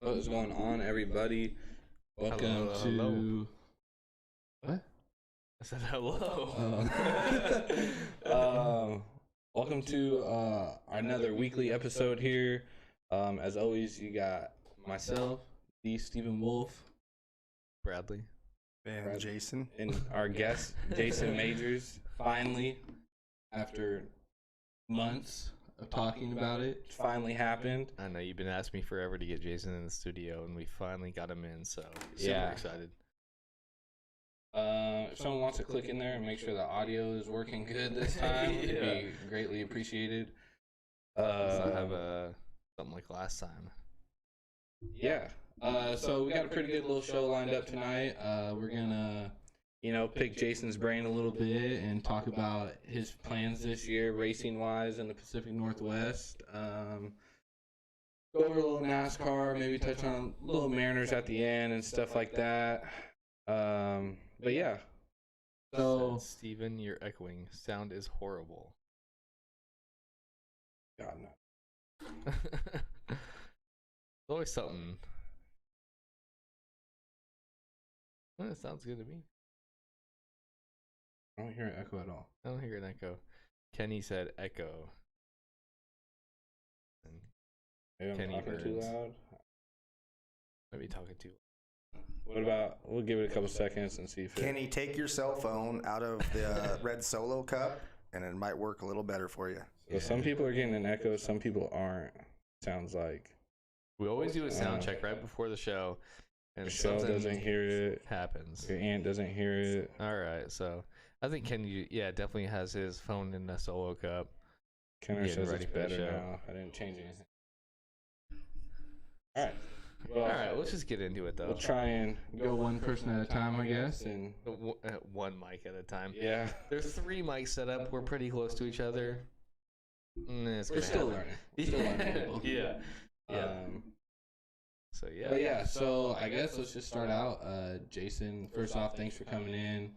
What is going on, everybody? Welcome Hello, to hello. what? I said hello. Welcome to another weekly episode here. As always, you got myself, the Stephen Wolf, Bradley. And Brad- Jason. and our guest, Jason Majors. Finally, after months of talking about it, it finally happened. I know you've been asking me forever to get Jason in the studio, and we finally got him in, so super Yeah. excited. If someone wants to click in there and make sure the audio is working good this time, it'd be greatly appreciated. Let's not have something like last time. Yeah. So we got a pretty good little show lined up tonight. We're gonna, pick Jason's brain a little bit and talk about his plans this year, racing wise, in the Pacific Northwest. Go over a little NASCAR, maybe touch on little Mariners at the end and stuff like that. But yeah. So Steven, you're echoing. Sound is horrible. God, no. There's always something. Well, it sounds good to me. I don't hear an echo at all. I don't hear an echo. Kenny said echo. And Maybe I'm Kenny talking too Burns. loud. maybe talking too. What about, we'll give it a couple seconds and see if Kenny, take your cell phone out of the red Solo cup, and it might work a little better for you. So some people are getting an echo, some people aren't. Sounds like We always do a sound check right before the show, and Michelle something doesn't hear it. happens. Your aunt doesn't hear it. All right, so I think Kenny, definitely has his phone in the solo cup. Kenner Getting says ready it's for the better show. now. I didn't change anything. All right. Well, All right, let's just get into it though. we'll try and go one person at a time, I guess. And One mic at a time. yeah, There's 3 mics set up. We're pretty close to each other. It's we're gonna still happen. learning. We're still learning. People. Yeah. Yeah. So So yeah. So I guess let's just start out. Jason, first off, thanks for coming in.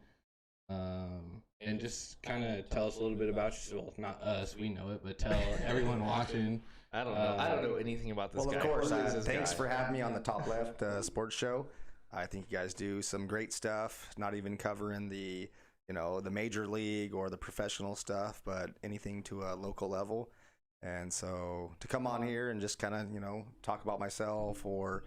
And just kind of tell us a little bit about yourself. Well, not us, we know it, but tell everyone watching. I don't know. I don't know anything about this Well, guy. of course. Who is this Thanks guy? for having me on the Top Left Sports Show. I think you guys do some great stuff. Not even covering the major league or the professional stuff, but anything to a local level. And so to come on here and just kind of talk about myself or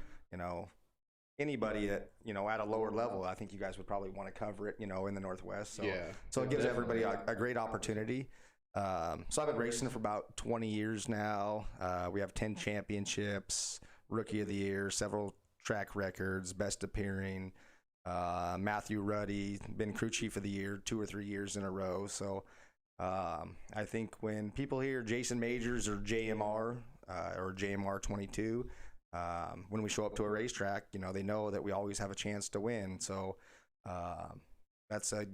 anybody that at a lower level, I think you guys would probably want to cover it in the Northwest. So Yeah. so it gives Definitely. everybody a great opportunity. So I've been racing for about 20 years now. We have 10 championships, Rookie of the Year, several track records, best appearing. Matthew Ruddy, been crew chief of the year 2 or 3 years in a row. So I think when people hear Jason Majors or JMR or JMR 22, when we show up to a racetrack, they know that we always have a chance to win. So that's a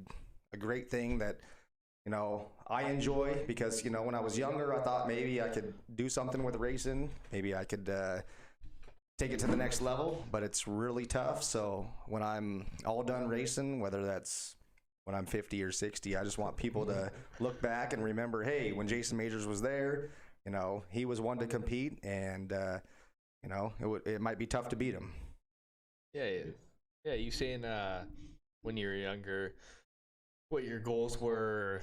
great thing that I enjoy, because when I was younger, I thought maybe I could do something with racing. Maybe I could take it to the next level, but it's really tough. So when I'm all done racing, whether that's when I'm 50 or 60, I just want people to look back and remember, hey, when Jason Majors was there, he was one to compete, and it might be tough to beat him. Yeah. You saying when you were younger, what your goals were,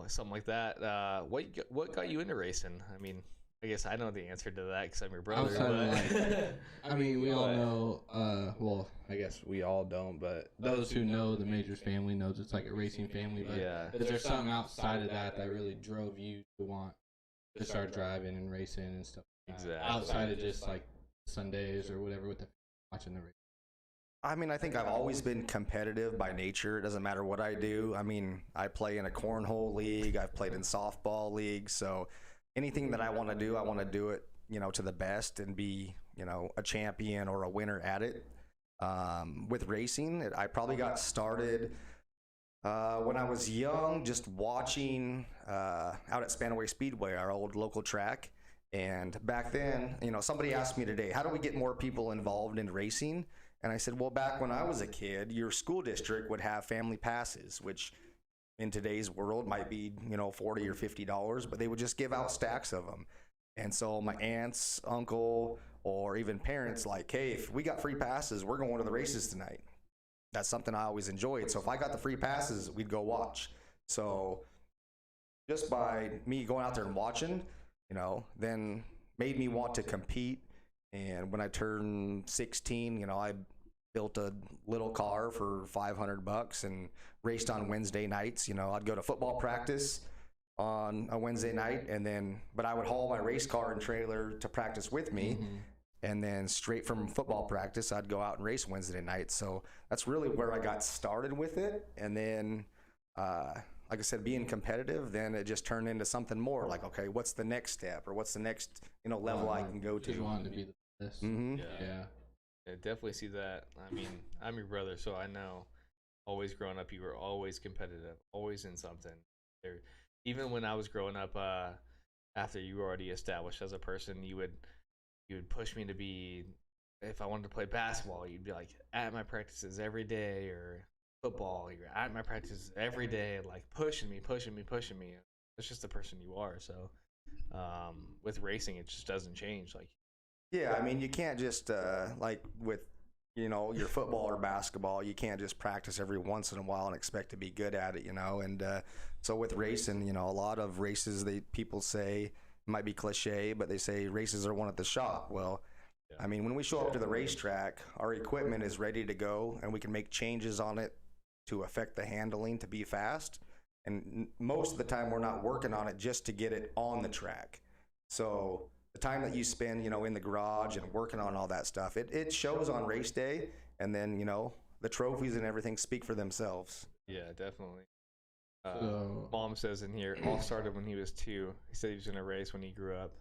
something like that. What got you into racing? I mean, I guess I know the answer to that because I'm your brother. We all know. Well, I guess we all don't, but those who know the Majors family knows it's like a racing family. But is there something outside of that really drove you to want to start driving and racing and stuff? Exactly. Outside of just like Sundays or whatever with watching the race. I think I've always been competitive by nature. It doesn't matter what I do. I play in a cornhole league. I've played in softball leagues. So anything that I want to do it, to the best and be, a champion or a winner at it. With racing, I probably got started when I was young, just watching out at Spanaway Speedway, our old local track. And back then, somebody asked me today, how do we get more people involved in racing? And I said, well, back when I was a kid, your school district would have family passes, which in today's world might be, $40 or $50, but they would just give out stacks of them. And so my aunts, uncle, or even parents like, hey, if we got free passes, we're going to the races tonight. That's something I always enjoyed. So if I got the free passes, we'd go watch. So just by me going out there and watching, then made me want to compete. And when I turned 16, I built a little car for $500 and raced on Wednesday nights. I'd go to football practice on a Wednesday night, but I would haul my race car and trailer to practice with me. Mm-hmm. And then straight from football practice, I'd go out and race Wednesday night. So that's really where I got started with it. And then, like I said, being competitive, then it just turned into something more like, okay, what's the next step, or what's the next, level I can go to? Just wanted to be the best. Mm-hmm. Yeah, definitely see that. I'm your brother, so I know. Always growing up, you were always competitive, always in something. Even when I was growing up, after you were already established as a person, you would push me to be. If I wanted to play basketball, you'd be like at my practices every day, or football, you're at my practices every day, like pushing me. That's just the person you are. So with racing, it just doesn't change. Yeah, you can't just like with your football or basketball, you can't just practice every once in a while and expect to be good at it, and so with racing, a lot of races, people say, it might be cliche, but they say races are won at the shop. Well, when we show up to the racetrack, our equipment is ready to go, and we can make changes on it to affect the handling to be fast. And most of the time, we're not working on it just to get it on the track. So the time that you spend, in the garage and working on all that stuff, it shows on race day, and then, the trophies and everything speak for themselves. Yeah, definitely. Mom says in here, all started when he was 2. He said he was going to race when he grew up.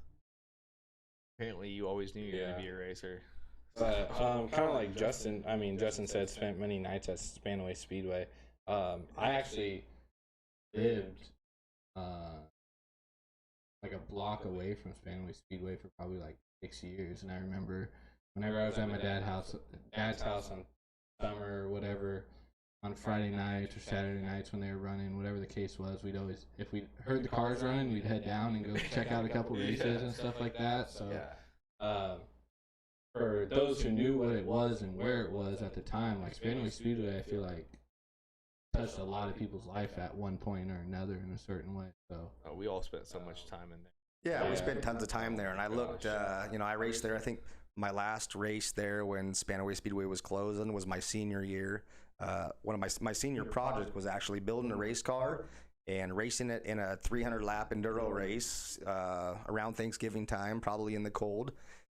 Apparently, you always knew you were going to be a racer. But kind of like Justin, Justin said spent many nights at Spanaway Speedway. I actually lived like a block away from Spanaway Speedway for probably like 6 years, and I remember whenever I was at my dad's house on summer or whatever, on Friday nights or Saturday nights when they were running, whatever the case was, we'd always, if we heard the cars running, we'd head down and go check out a couple races and stuff like that. So for those who knew what it was and where it was at the time, like Spanaway Speedway, I feel like touched a lot of people's life at one point or another in a certain way. So we all spent so much time in there. Yeah, we spent tons of time there, and I looked. I raced there. I think my last race there when Spanaway Speedway was closing was my senior year. One of my senior project was actually building a race car and racing it in a 300 lap enduro race around Thanksgiving time, probably in the cold.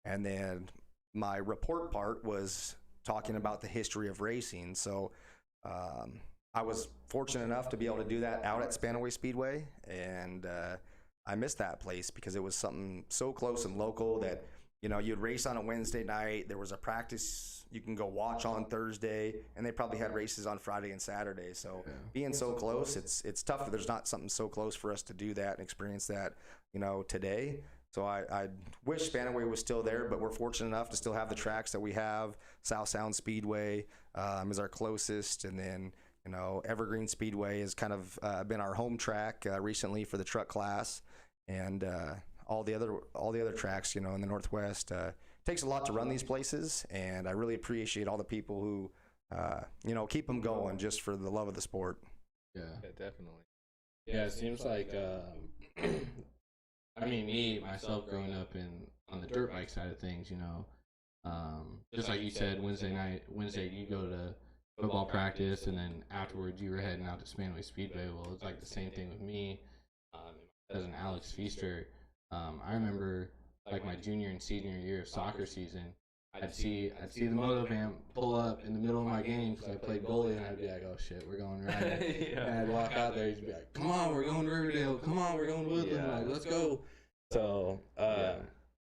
And then my report part was talking about the history of racing. So I was fortunate enough to be able to do that out at Spanaway Speedway, and I missed that place because it was something so close and local that, you know, you'd race on a Wednesday night. There was a practice you can go watch on Thursday, and they probably had races on Friday and Saturday. So being so close, it's tough that there's not something so close for us to do that and experience that, you know, today. So I wish Spanaway was still there, but we're fortunate enough to still have the tracks that we have. South Sound Speedway is our closest, and then, you know, Evergreen Speedway has kind of been our home track recently for the truck class, and all the other tracks, you know, in the Northwest. Takes a lot to run these places, and I really appreciate all the people who, you know, keep them going just for the love of the sport. Yeah. Yeah, definitely. Yeah, it seems like, I mean, me, myself, growing up on the dirt bike side of things, you know, just like you said, Wednesday you go to football practice, and then afterwards you were heading out to Spanaway Speedway. Well, it's like the same thing with me. My cousin Alex Feaster, I remember like my junior and senior year of soccer season, I'd see the moto van pull up in the middle of my game because I played goalie, and I'd be like, oh shit, we're going right. Yeah. And I'd walk out there, he'd be like, come on, we're going to Riverdale, come on, we're going to Woodland, Yeah. like, let's go. So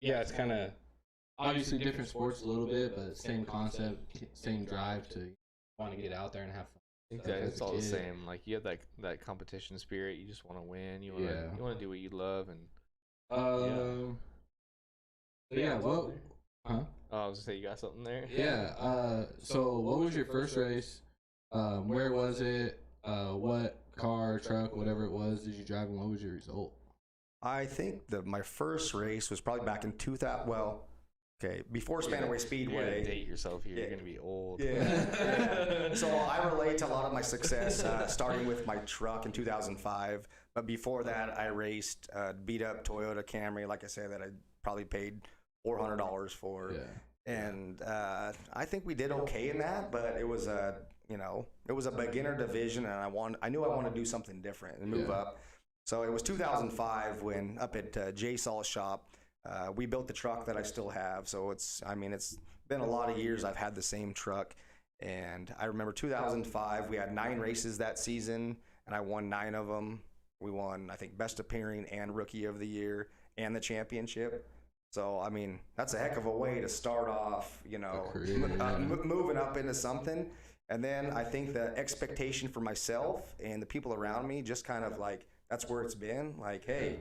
yeah, it's kind of obviously different sports a little bit, but same concept, same drive to want to get out there and have fun. Exactly. As It's a all the kid. same. Like, you have that competition spirit. You just want to win. You want to do what you love. And So yeah, what? Huh? oh, I was gonna say, you got something there. Yeah. So what was your first race? Where was it? What car, truck, whatever it was, did you drive, and what was your result? I think that my first race was probably back in 2000. Well, okay, before Spanaway You're gonna Speedway. date yourself here. Yeah. You're gonna be old. Yeah. So I relate to a lot of my success starting with my truck in 2005. But before that, I raced beat up Toyota Camry, like I said, that I probably paid $400 for. Yeah. And I think we did okay in that, but it was a beginner division, and I knew I wanted to do something different and move up. So it was 2005 when up at Jay Saul's shop, we built the truck that I still have. So it's been a lot of years I've had the same truck. And I remember 2005, we had 9 races that season, and I won 9 of them. We won, I think, Best Appearing and Rookie of the Year and the championship. So, I mean, that's a heck of a way to start off, you know, moving up into something. And then I think the expectation for myself and the people around me just kind of like, that's where it's been. Like, hey,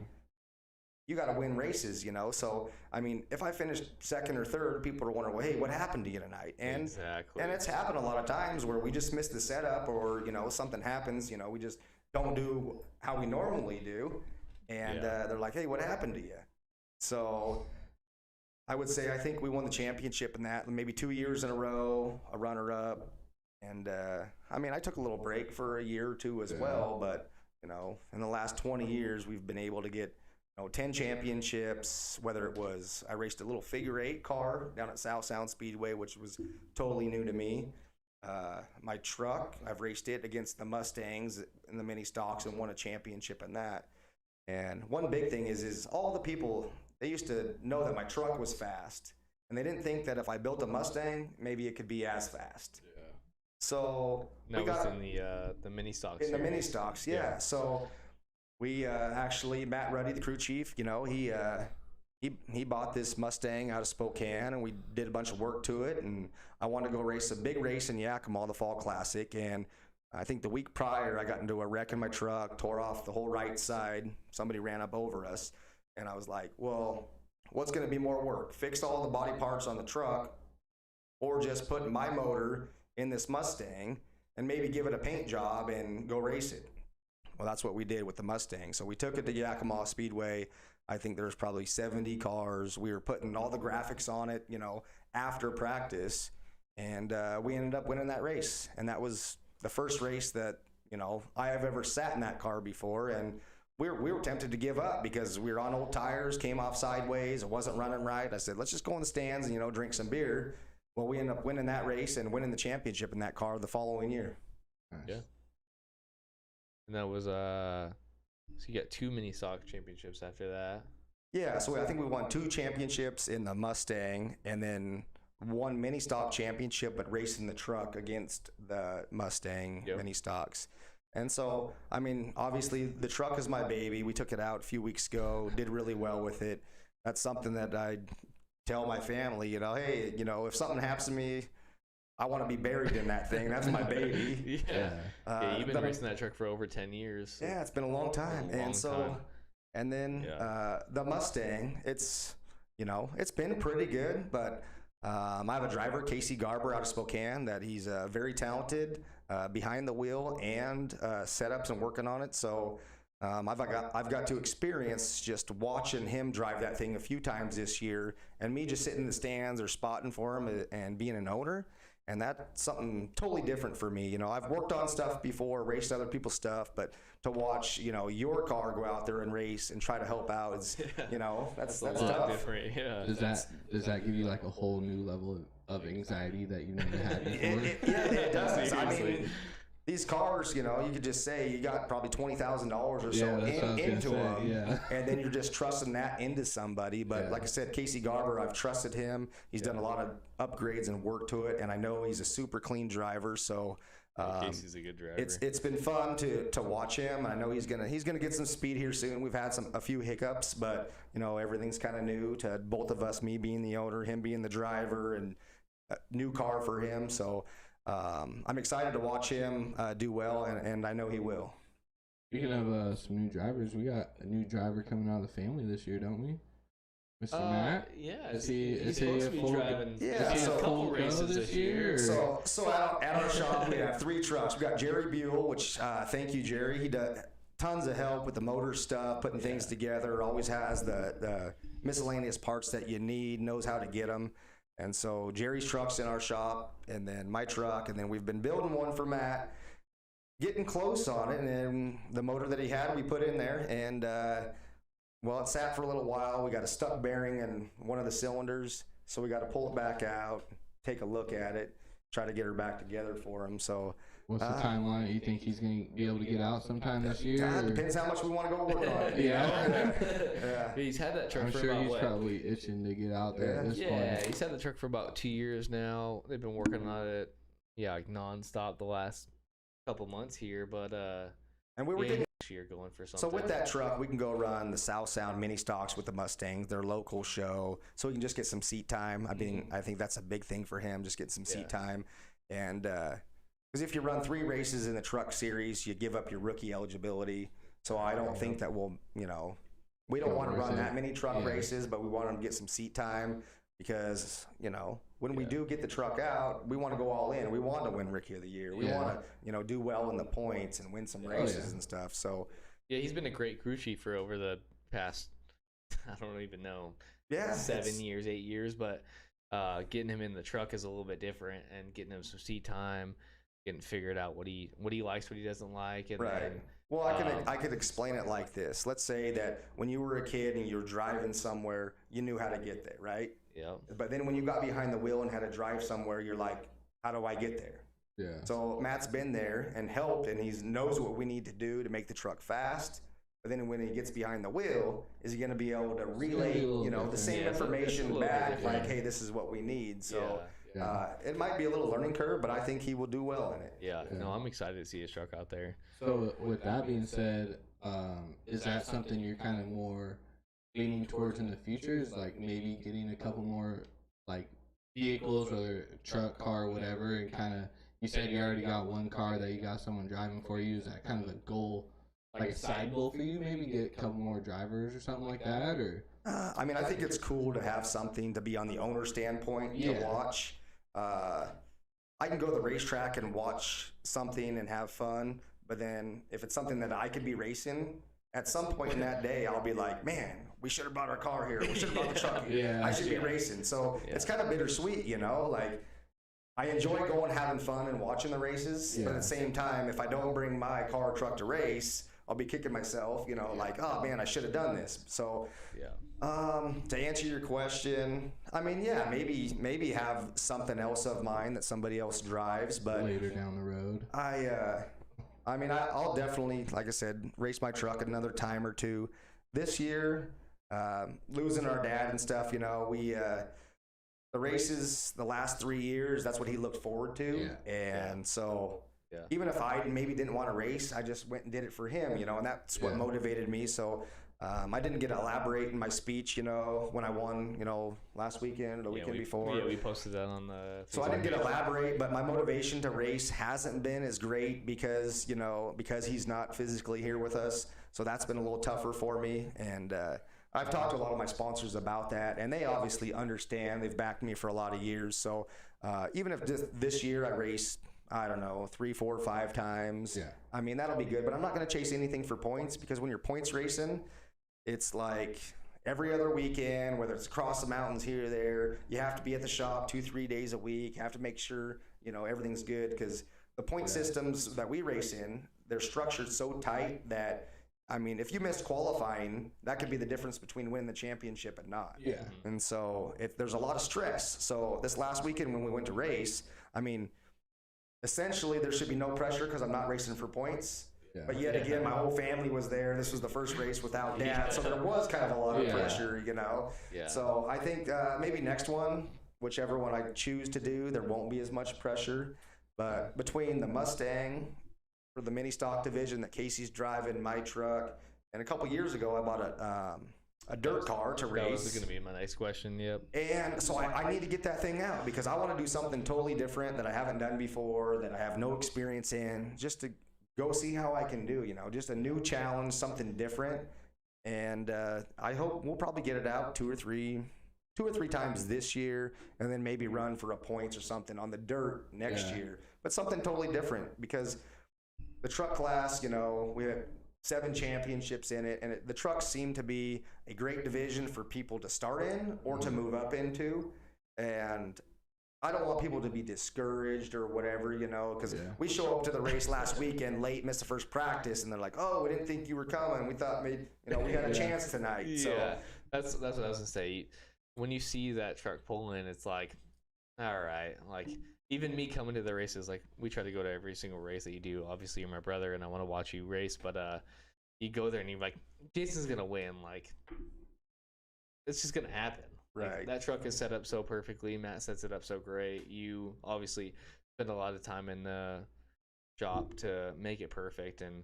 you got to win races, you know? So, I mean, if I finished second or third, people are wondering, well, hey, what happened to you tonight? And Exactly. and it's happened a lot of times where we just miss the setup, or, you know, something happens, you know, we just don't do how we normally do. And they're like, hey, what happened to you? So I would say I think we won the championship in that, maybe 2 years in a row, a runner-up. And, I mean, I took a little break for a year or two as well, but, you know, in the last 20 years, we've been able to get, you know, 10 championships, whether it was, I raced a little figure 8 car down at South Sound Speedway, which was totally new to me. My truck, I've raced it against the Mustangs in the mini stocks and won a championship in that. And one big thing is all the people, they used to know that my truck was fast, and they didn't think that if I built a Mustang, maybe it could be as fast. Yeah. So That we was got in the mini stocks. in the series. mini stocks, yeah. Yeah. So we actually, Matt Ruddy, the crew chief, you know, he bought this Mustang out of Spokane, and we did a bunch of work to it. And I wanted to go race a big race in Yakima, the Fall Classic. And I think the week prior, I got into a wreck in my truck, tore off the whole right side. Somebody ran up over us. And I was like, well, what's going to be more work? Fix all the body parts on the truck, or just put my motor in this Mustang and maybe give it a paint job and go race it? Well, that's what we did with the Mustang. So we took it to Yakima Speedway. I think there was probably 70 cars. We were putting all the graphics on it, you know, after practice. And we ended up winning that race. And that was the first race that, you know, I have ever sat in that car before. And we were tempted to give up because we were on old tires, came off sideways, it wasn't running right. I said, let's just go in the stands and, you know, drink some beer. Well, we ended up winning that race and winning the championship in that car the following year. Nice. Yeah. And that was so you got 2 mini stock championships after that. Yeah, so I think we won 2 championships in the Mustang, and then 1 mini stock championship, but racing the truck against the Mustang mini stocks. And so, I mean, obviously the truck is my baby. We took it out a few weeks ago, did really well with it. That's something that I tell my family, hey, if something happens to me, I want to be buried in that thing. That's my baby. Yeah, you've been racing that truck for over 10 years. Yeah, it's been a long time. And then the Mustang, it's been pretty good, but I have a driver, Casey Garber, out of Spokane, that he's very talented behind the wheel and setups and working on it. So I've got to experience just watching him drive that thing a few times this year, and me just sitting in the stands or spotting for him and being an owner. And that's something totally different for me. I've worked on stuff before, raced other people's stuff, but to watch, your car go out there and race and try to help out is, that's tough. Different. Yeah. Does that give you like a whole new level of anxiety that you never had before? It does. I mean, these cars, you could just say you got probably $20,000 or so into them, and then you're just trusting that into somebody. But like I said, Casey Garber, I've trusted him. He's done a lot of upgrades and work to it, and I know he's a super clean driver. So Casey's a good driver. It's been fun to watch him. I know he's gonna get some speed here soon. We've had a few hiccups, but everything's kind of new to both of us. Me being the owner, him being the driver, and a new car for him. So. I'm excited to watch him do well, and I know he will. Speaking of some new drivers, we got a new driver coming out of the family this year, don't we? Mr. Matt? Yeah. Is he supposed to be driving? Yeah. He's a couple races this year. So at our shop, we have 3 trucks. We got Jerry Buell, which thank you, Jerry. He does tons of help with the motor stuff, putting things together. Always has the miscellaneous parts that you need, knows how to get them. And so Jerry's truck's in our shop, and then my truck, and then we've been building one for Matt, getting close on it, and then the motor that he had, we put in there, and it sat for a little while. We got a stuck bearing in one of the cylinders, so we got to pull it back out, take a look at it, try to get her back together for him. So what's the timeline? You think he's going to be able to get out sometime this year? Depends how much we want to go work on it. Yeah. He's had that truck I'm for sure about he's probably itching to get out there at this point. Yeah, he's had the truck for about 2 years now. They've been working on it, like nonstop the last couple months here, but and we were getting next year going for something. So with that truck, we can go run the South Sound mini stocks with the Mustangs, their local show, so we can just get some seat time. I mean, I think that's a big thing for him, just get some seat time, and because if you run 3 races in the truck series, you give up your rookie eligibility. So I don't think that we'll, we don't want to run that many truck races, but we want them to get some seat time because, when we do get the truck out, we want to go all in. We want to win Rookie of the Year. We want to, do well in the points and win some races and stuff. So yeah, he's been a great crew chief for over the past, I don't even know, 7 years, 8 years, but getting him in the truck is a little bit different, and getting him some seat time, getting figured out what he likes, what he doesn't like, and then, well, I could explain it like this. Let's say that when you were a kid and you were driving somewhere, you knew how to get there, right? Yeah. But then when you got behind the wheel and had to drive somewhere, you're like, how do I get there? Yeah. So Matt's been there and helped, and he knows what we need to do to make the truck fast. But then when he gets behind the wheel, is he going to be able to relay, the same information back, like, hey, this is what we need. So it might be a little learning curve, but I think he will do well in it. Yeah. No, I'm excited to see his truck out there. So with that being said, is that something you're kind of more leaning towards in the future? Is like maybe getting a couple more like vehicles, whether truck, car, whatever, and kind of, you said you already got one car that you got someone driving for you. Is that kind of the goal, like a side goal for you? Maybe get a couple more drivers or something like that, or? I mean, I think it's cool to have something to be on the owner standpoint to watch. I can go to the racetrack and watch something and have fun, but then if it's something that I could be racing, at some point in that day, I'll be like, man, we should have brought our car here. We should have brought the truck here. I should be racing. So it's kind of bittersweet, like I enjoy going, having fun and watching the races, but at the same time, if I don't bring my car or truck to race, I'll be kicking myself, like, oh man, I should have done this. So to answer your question, I mean, maybe have something else of mine that somebody else drives, but later down the road. I mean, I'll definitely, like I said, race my truck another time or two. This year, losing our dad and stuff, you know, the races the last 3 years, that's what he looked forward to. And so even if I maybe didn't want to race, I just went and did it for him, you know, and that's what motivated me. So I didn't get to elaborate in my speech, you know, when I won, you know, last weekend or the weekend before. Yeah, we posted that on the So I didn't get to elaborate, but my motivation to race hasn't been as great because, you know, because he's not physically here with us. So that's been a little tougher for me. And I've talked to a lot of my sponsors about that, and they obviously understand. They've backed me for a lot of years. So even if this year I race, I don't know, 3, 4, 5 times, I mean, that'll be good. But I'm not going to chase anything for points, because when you're points racing, it's like every other weekend, whether it's across the mountains here or there, you have to be at the shop 2-3 days a week. You have to make sure, you know, everything's good, because the point systems that we race in, they're structured so tight that, I mean, if you missed qualifying, that could be the difference between winning the championship and not. And so there's a lot of stress. So this last weekend when we went to race, I mean, essentially there should be no pressure because I'm not racing for points. But yet again, my whole family was there. This was the first race without dad. So there was kind of a lot of pressure, you know. So I think maybe next one, whichever one I choose to do, there won't be as much pressure. But between the Mustang for the mini stock division that Casey's driving, my truck, and a couple years ago I bought a dirt car to race. That was going to be my next question. And so I need to get that thing out, because I want to do something totally different that I haven't done before, that I have no experience in, just to go see how I can do, you know, just a new challenge, something different. And I hope we'll probably get it out 2 or 3 times this year, and then maybe run for a points or something on the dirt next year. But something totally different, because the truck class, you know, we have 7 championships in it, and the trucks seem to be a great division for people to start in or to move up into. And I don't want people to be discouraged or whatever, you know, because we show up to the race last weekend late, missed the first practice, and they're like, "Oh, we didn't think you were coming. We thought maybe, you know, we had a chance tonight." So that's what I was gonna say. When you see that truck pulling, it's like, all right, like even me coming to the races, like we try to go to every single race that you do. Obviously, you're my brother, and I want to watch you race, but you go there and you're like, Jason's gonna win. Like, it's just gonna happen. Like, that truck is set up so perfectly. Matt sets it up so great. You obviously spend a lot of time in the shop to make it perfect. And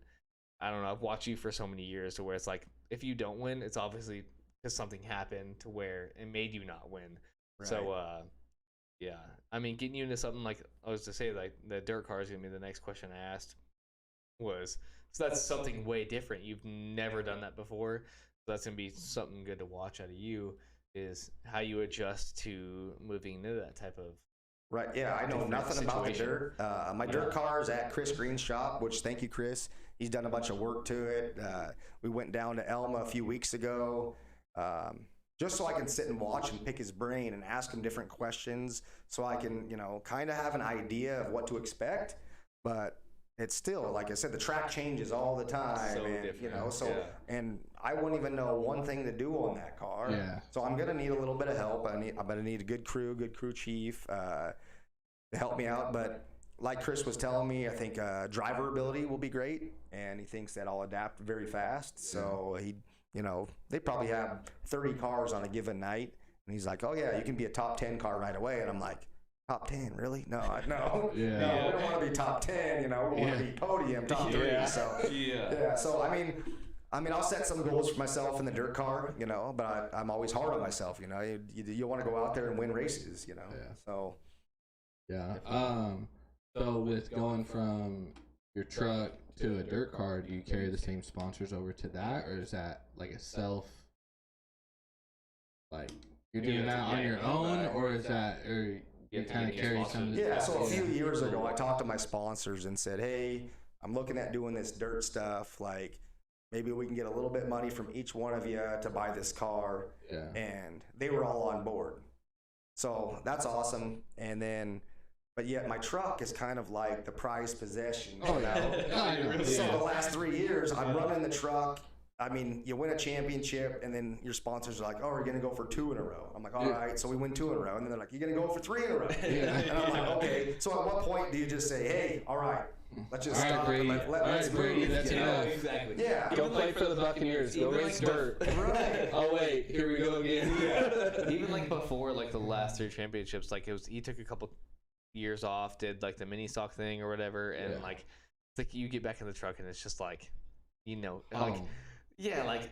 I don't know, I've watched you for so many years to where it's like, if you don't win, it's obviously because something happened to where it made you not win. So, yeah. I mean, getting you into something like, I was to say, like, the dirt car is going to be the next question I asked was, so that's something way different. You've never done that before. So that's going to be something good to watch out of you, is how you adjust to moving into that type of I know nothing about the dirt. My dirt car is at Chris Green's shop, which, thank you, Chris. He's done a bunch of work to it. We went down to Elma a few weeks ago, just so I can sit and watch and pick his brain and ask him different questions, so I can, you know, kind of have an idea of what to expect. But it's still, like I said, the track changes all the time, so and different. you know, and I wouldn't even know one thing to do on that car. So I'm gonna need a little bit of help. I'm gonna need a good crew chief to help me out. But like Chris was telling me, I think driver ability will be great, and he thinks that I'll adapt very fast. So he, you know, they probably have 30 cars on a given night, and he's like, "Oh yeah, you can be a top 10 car right away," and I'm like, Top 10, really? No, no. We don't want to be top 10, you know. We want to be podium, top 3. So, so I mean, I'll set some goals for myself in the dirt car, you know, but I'm always hard on myself, you know. You want to go out there and win races, you know. So. So with going from your truck to a dirt car, do you carry the same sponsors over to that, or is that like a self? Like you're doing that on your own, or is that, or you kind of carry some? So a few years ago, I talked to my sponsors and said, "Hey, I'm looking at doing this dirt stuff. Like, maybe we can get a little bit of money from each one of you to buy this car." And they were all on board. So that's awesome. And then, but yet my truck is kind of like the prized possession. So the last 3 years, I'm running the truck. I mean, you win a championship, and then your sponsors are like, "Oh, we're going to go for 2 in a row." I'm like, "All right." So we win 2 in a row. And then they're like, "You're going to go for 3 in a row." And I'm like, "Okay." So at what point do you just say, "Hey, all right, Let's just All right, stop Brady. and All right, let's Brady, move. that's you know? enough. Exactly. Yeah. Go play for the Buccaneers. Go even race like dirt. Right. Oh wait, here we go again. Even like before like the last 3 championships, like he took a couple years off, did like the mini stock thing or whatever, and Yeah. like it's like you get back in the truck and it's just like, like Oh, like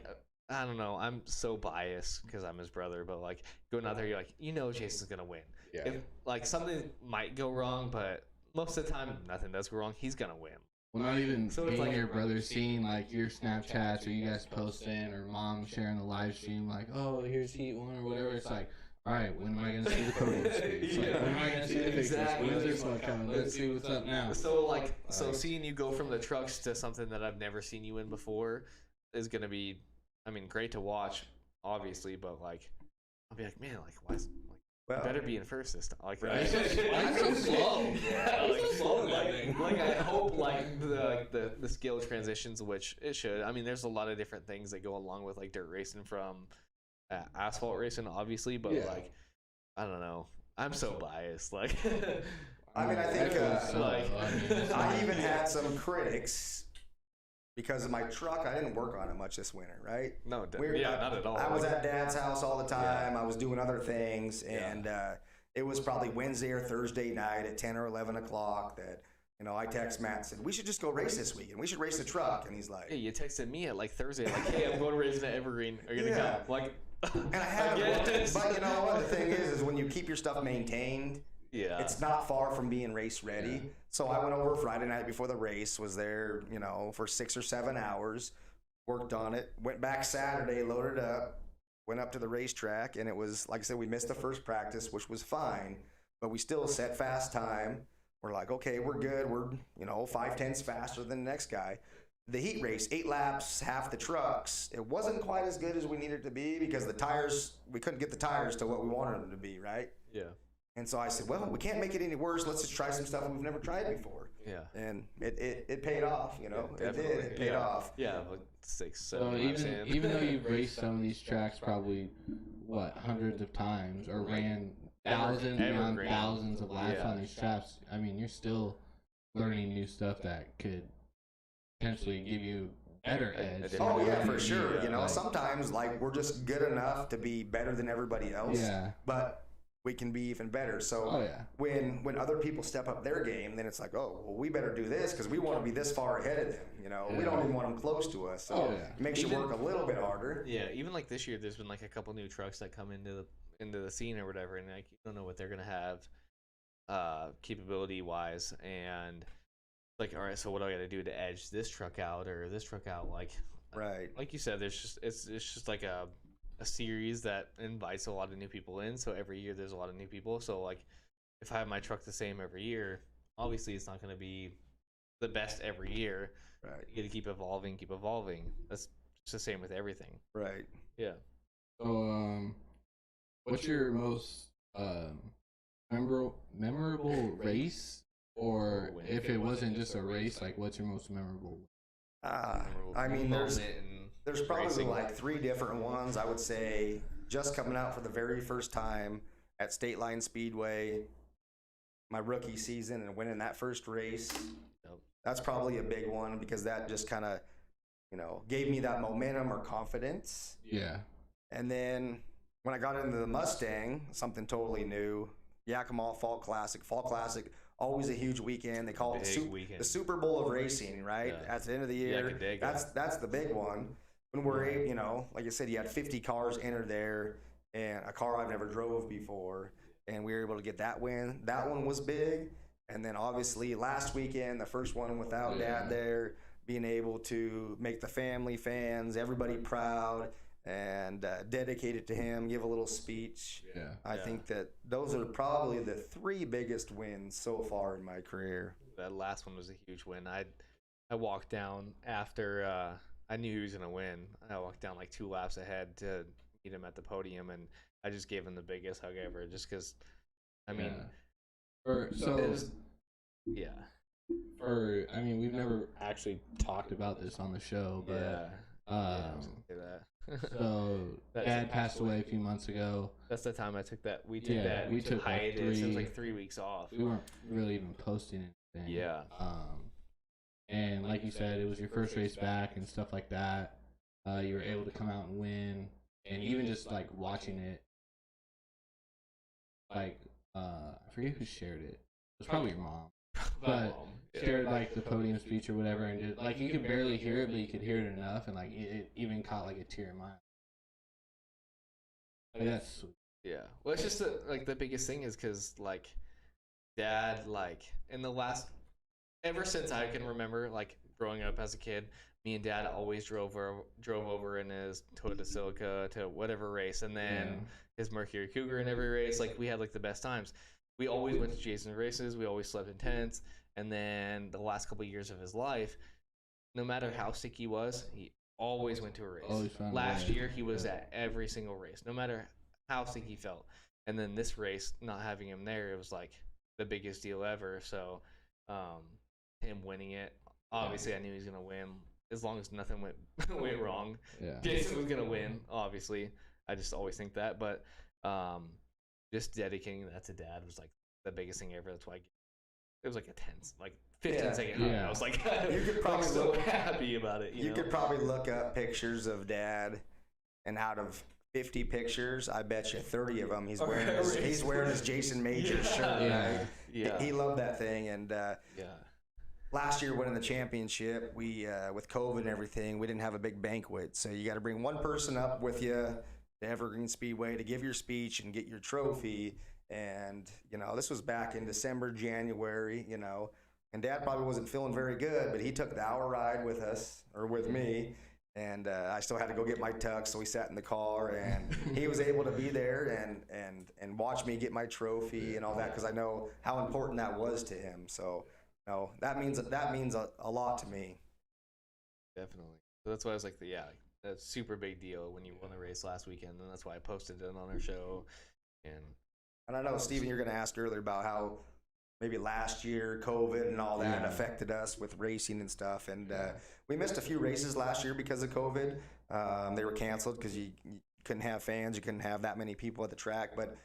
I don't know, I'm so biased because I'm his brother, but like going out there, you're like, Jason's gonna win. yeah. If like something might go wrong, but most of the time nothing does go wrong, he's gonna win. Well, not even So it's being like- your brother, seeing like your Snapchats or you guys posting or mom sharing the live stream, like, oh, here's Heat 1 or whatever. It's like, all right, when am I going to see the podium screen? It's like, when am I going to see the pictures? Exactly. When's this one coming? Let's see what's up now. So seeing you go from the trucks to something that I've never seen you in before is gonna be, I mean, great to watch, obviously, but like I'll be like, man, like why is Well, better be in first this time? Like, Right. Why is it so slow? Yeah, Why is it so slow in that thing? like I hope like the skill transitions, which it should. I mean, there's a lot of different things that go along with like dirt racing from asphalt racing, obviously, but Yeah. like I don't know. I'm so biased. Like, I mean, I think, like- I even had some critics because of my truck. I didn't work on it much this winter, right? no, Weird. not at all. I was at Dad's house all the time. I was doing other things, and it was probably Wednesday or Thursday night at 10 or 11 o'clock that, I text Matt and said, we should just go race this weekend. We should race the truck. And he's like, Hey, you texted me at like Thursday, like, hey, I'm going racing at Evergreen. Are you gonna Yeah. come? Like, and I haven't I looked, guess. but you know what? The thing is when you keep your stuff maintained, yeah, it's not far from being race ready. Yeah. So I went over Friday night before the race, was there, for 6 or 7 hours, worked on it, went back Saturday, loaded up, went up to the racetrack, and it was, like I said, we missed the first practice, which was fine, but we still set fast time. We're like, okay, we're good. We're, 5/10 faster than the next guy. The heat race, 8 laps, half the trucks. It wasn't quite as good as we needed it to be because the tires, we couldn't get the tires to what we wanted them to be, right? yeah, And so I said, well, we can't make it any worse. Let's just try some stuff we've never tried before. yeah, And it paid off, it did. definitely. It paid Yeah. off. yeah. Like 6, So 7 laps in. even though you've raced some of these tracks probably, hundreds of times or ran thousands and Evergreen. thousands of laps Yeah. on these tracks, I mean, you're still learning new stuff that could potentially give you better edge. different Oh, yeah, Yeah. for sure. Yeah. Sometimes, we're just good enough to be better than everybody else. Yeah. But we can be even better. So Oh, yeah. when other people step up their game, then it's like, oh, well, we better do this because we want to be this far ahead of them. We don't even want them close to us. So Oh, yeah. it makes you work a little bit harder. Yeah, even like this year, there's been like a couple new trucks that come into the scene or whatever, and like you don't know what they're gonna have, capability wise, and like, all right, so what do I got to do to edge this truck out or this truck out? Right. Like you said, there's just it's just like a series that invites a lot of new people in. So every year there's a lot of new people. So like, if I have my truck the same every year, obviously it's not gonna be the best every year. Right. You got to keep evolving, keep evolving. That's just the same with everything. Right. Yeah. So, what's your most memorable race? Or Win. if it wasn't just a race, like what's your most memorable? I mean, there's probably racing. like 3 different ones. I would say just coming out for the very first time at State Line Speedway, my rookie season, and winning that first race. Yep. That's probably a big one because that just kind of, gave me that momentum or confidence. Yeah. And then when I got into the Mustang, something totally new, Yakima Fall Classic. Fall Classic, always a huge weekend. They call it Big weekend. the Super Bowl of racing, right? Yeah. At the end of the year. Yakadega. That's the big one. When we're, like I said, you had 50 cars enter there and a car I've never drove before. And we were able to get that win. That one was big. And then obviously last weekend, the first one without Yeah. Dad there, being able to make the family, fans, everybody proud and dedicate it to him, give a little speech. Yeah. I Yeah. think that those are probably the 3 biggest wins so far in my career. That last one was a huge win. I walked down after I knew he was gonna win. I walked down like 2 laps ahead to meet him at the podium, and I just gave him the biggest hug ever, just because. I mean, For, so it was, yeah, I mean, we've never actually talked about this on the show, but yeah. I was gonna say that. so That's Dad it. passed away a few months ago. That's the time I took that. We took Yeah, that. we took, like, hiatus. It was 3 like 3 weeks off. We weren't really even posting anything. Yeah. and like you said, it was your first race back and stuff like that. You were able to come out and win, and even just like watching it, like I forget who shared it. It was probably your mom, but shared like the podium speech or whatever, and did, like you could barely hear it, but you could hear it enough, and like it even caught like a tear in my eye. Like, that's sweet. Yeah. Well, it's just like the biggest thing is because like Dad, like in the last, ever since I can remember, like growing up as a kid, me and Dad always drove over in his Toyota Celica to whatever race, and then his Mercury Cougar in every race. Like we had like the best times. We always went to Jason's races. We always slept in tents. And then the last couple of years of his life, no matter how sick he was, he always went to a race. Last year, he was at every single race, no matter how sick he felt. And then this race, not having him there, it was like the biggest deal ever. So him winning it, obviously I knew he was going to win. As long as nothing went wrong, Jason was going to win, obviously. I just always think that. But just dedicating that to Dad was like the biggest thing ever. That's why it was like a 15-second high. I was like, you could probably so happy about it. You know? Could probably look up pictures of Dad, and out of 50 pictures, I bet you 30 of them he's wearing his Jason Majors shirt. Right? He loved that thing, and last year winning the championship, we with COVID and everything, we didn't have a big banquet, so you got to bring one person up with you to Evergreen Speedway to give your speech and get your trophy. And this was back in December, January, and Dad probably wasn't feeling very good, but he took the hour ride with us, or with me, and I still had to go get my tux, so we sat in the car, and he was able to be there and watch me get my trophy and all that, because I know how important that was to him. So that means a lot to me. Definitely. So that's why I was like, that's a super big deal when you won the race last weekend, and that's why I posted it on our show. And I know, Steven, you're going to ask earlier about how maybe last year COVID and all that affected us with racing and stuff. And we missed a few races last year because of COVID. They were canceled because you couldn't have fans. You couldn't have that many people at the track. But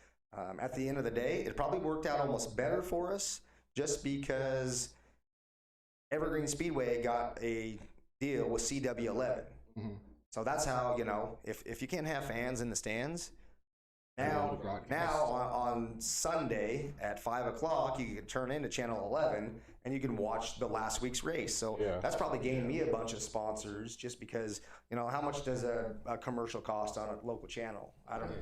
at the end of the day, it probably worked out almost better for us just because Evergreen Speedway got a deal with CW11. Mm-hmm. So that's how, if you can't have fans in the stands, Now on Sunday at 5 o'clock, you can turn into Channel 11 and you can watch the last week's race. So that's probably gained me a bunch of sponsors just because, how much does a commercial cost on a local channel? I don't know,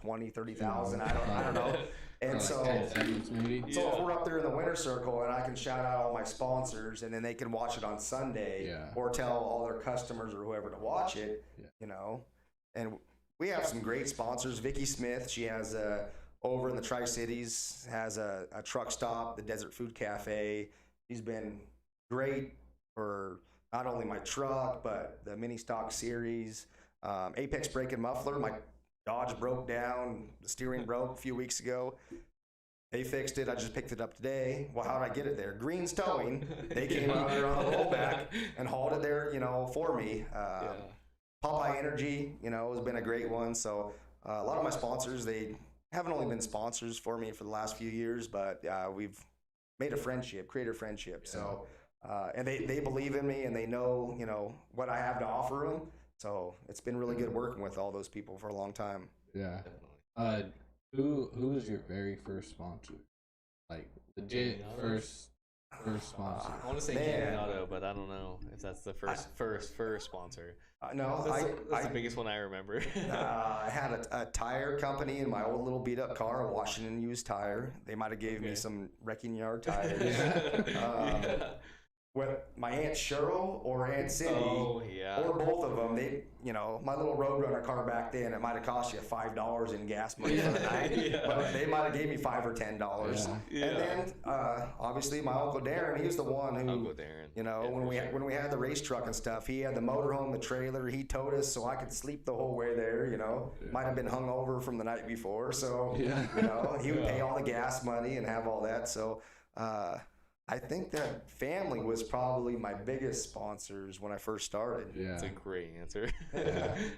20, 30,000. I don't know. And so, 10 seconds maybe. So if we're up there in the winner circle and I can shout out all my sponsors and then they can watch it on Sunday or tell all their customers or whoever to watch it, and we have some great sponsors. Vicky Smith, she has over in the Tri-Cities, has a truck stop, the Desert Food Cafe. She's been great for not only my truck, but the mini stock series. Apex Brake and Muffler, my Dodge broke down, the steering broke a few weeks ago. They fixed it. I just picked it up today. Well, how did I get it there? Green's Towing. They came out there on the rollback and hauled it there, for me. Popeye Energy, has been a great one. So a lot of my sponsors, they haven't only been sponsors for me for the last few years, but we've made a friendship, created a friendship. So, and they believe in me and they know, what I have to offer them. So it's been really good working with all those people for a long time. Yeah. Who was your very first sponsor? Like legit first sponsor. I want to say Gaming Auto, but I don't know if that's the first sponsor. No, that's the biggest one I remember. I had a tire company in my old little beat up car, a Washington used tire. They might have gave me some wrecking yard tires. With my Aunt Cheryl or Aunt Cindy, or both of them, they, my little Roadrunner car back then, it might have cost you $5 in gas money for the night, but they might have gave me $5 or $10. And then, obviously, my Uncle Darren, he was the one who, Uncle Darren. when we had the race truck and stuff, he had the motorhome, the trailer, he towed us so I could sleep the whole way there. Might have been hungover from the night before, so he would pay all the gas money and have all that. So. I think that family was probably my biggest sponsors when I first started. Yeah. That's a great answer.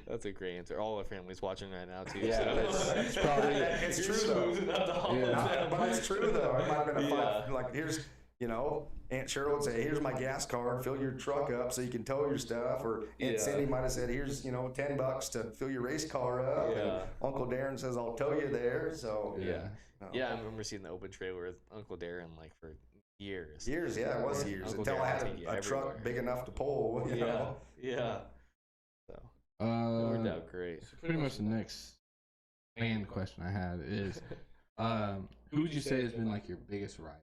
That's a great answer. All our family's watching right now, too. Yeah, so. it's probably it's true, though. But it's true, though. It might have been a five. Like, here's you know, Aunt Cheryl would say, here's my gas card, fill your truck up so you can tow your stuff. Or Aunt Cindy might have said, here's, you know, $10 to fill your race car up. Yeah. And Uncle Darren says, I'll tow you there. So, Yeah. you know. Yeah, I remember seeing the open trailer with Uncle Darren like for years. Years, yeah, it was years. Uncle Until Darren I had would take you a truck everywhere. big enough to pull, you know. Yeah. So it worked out great. So pretty much the next fan question I had is, who would you say has been like your biggest rival?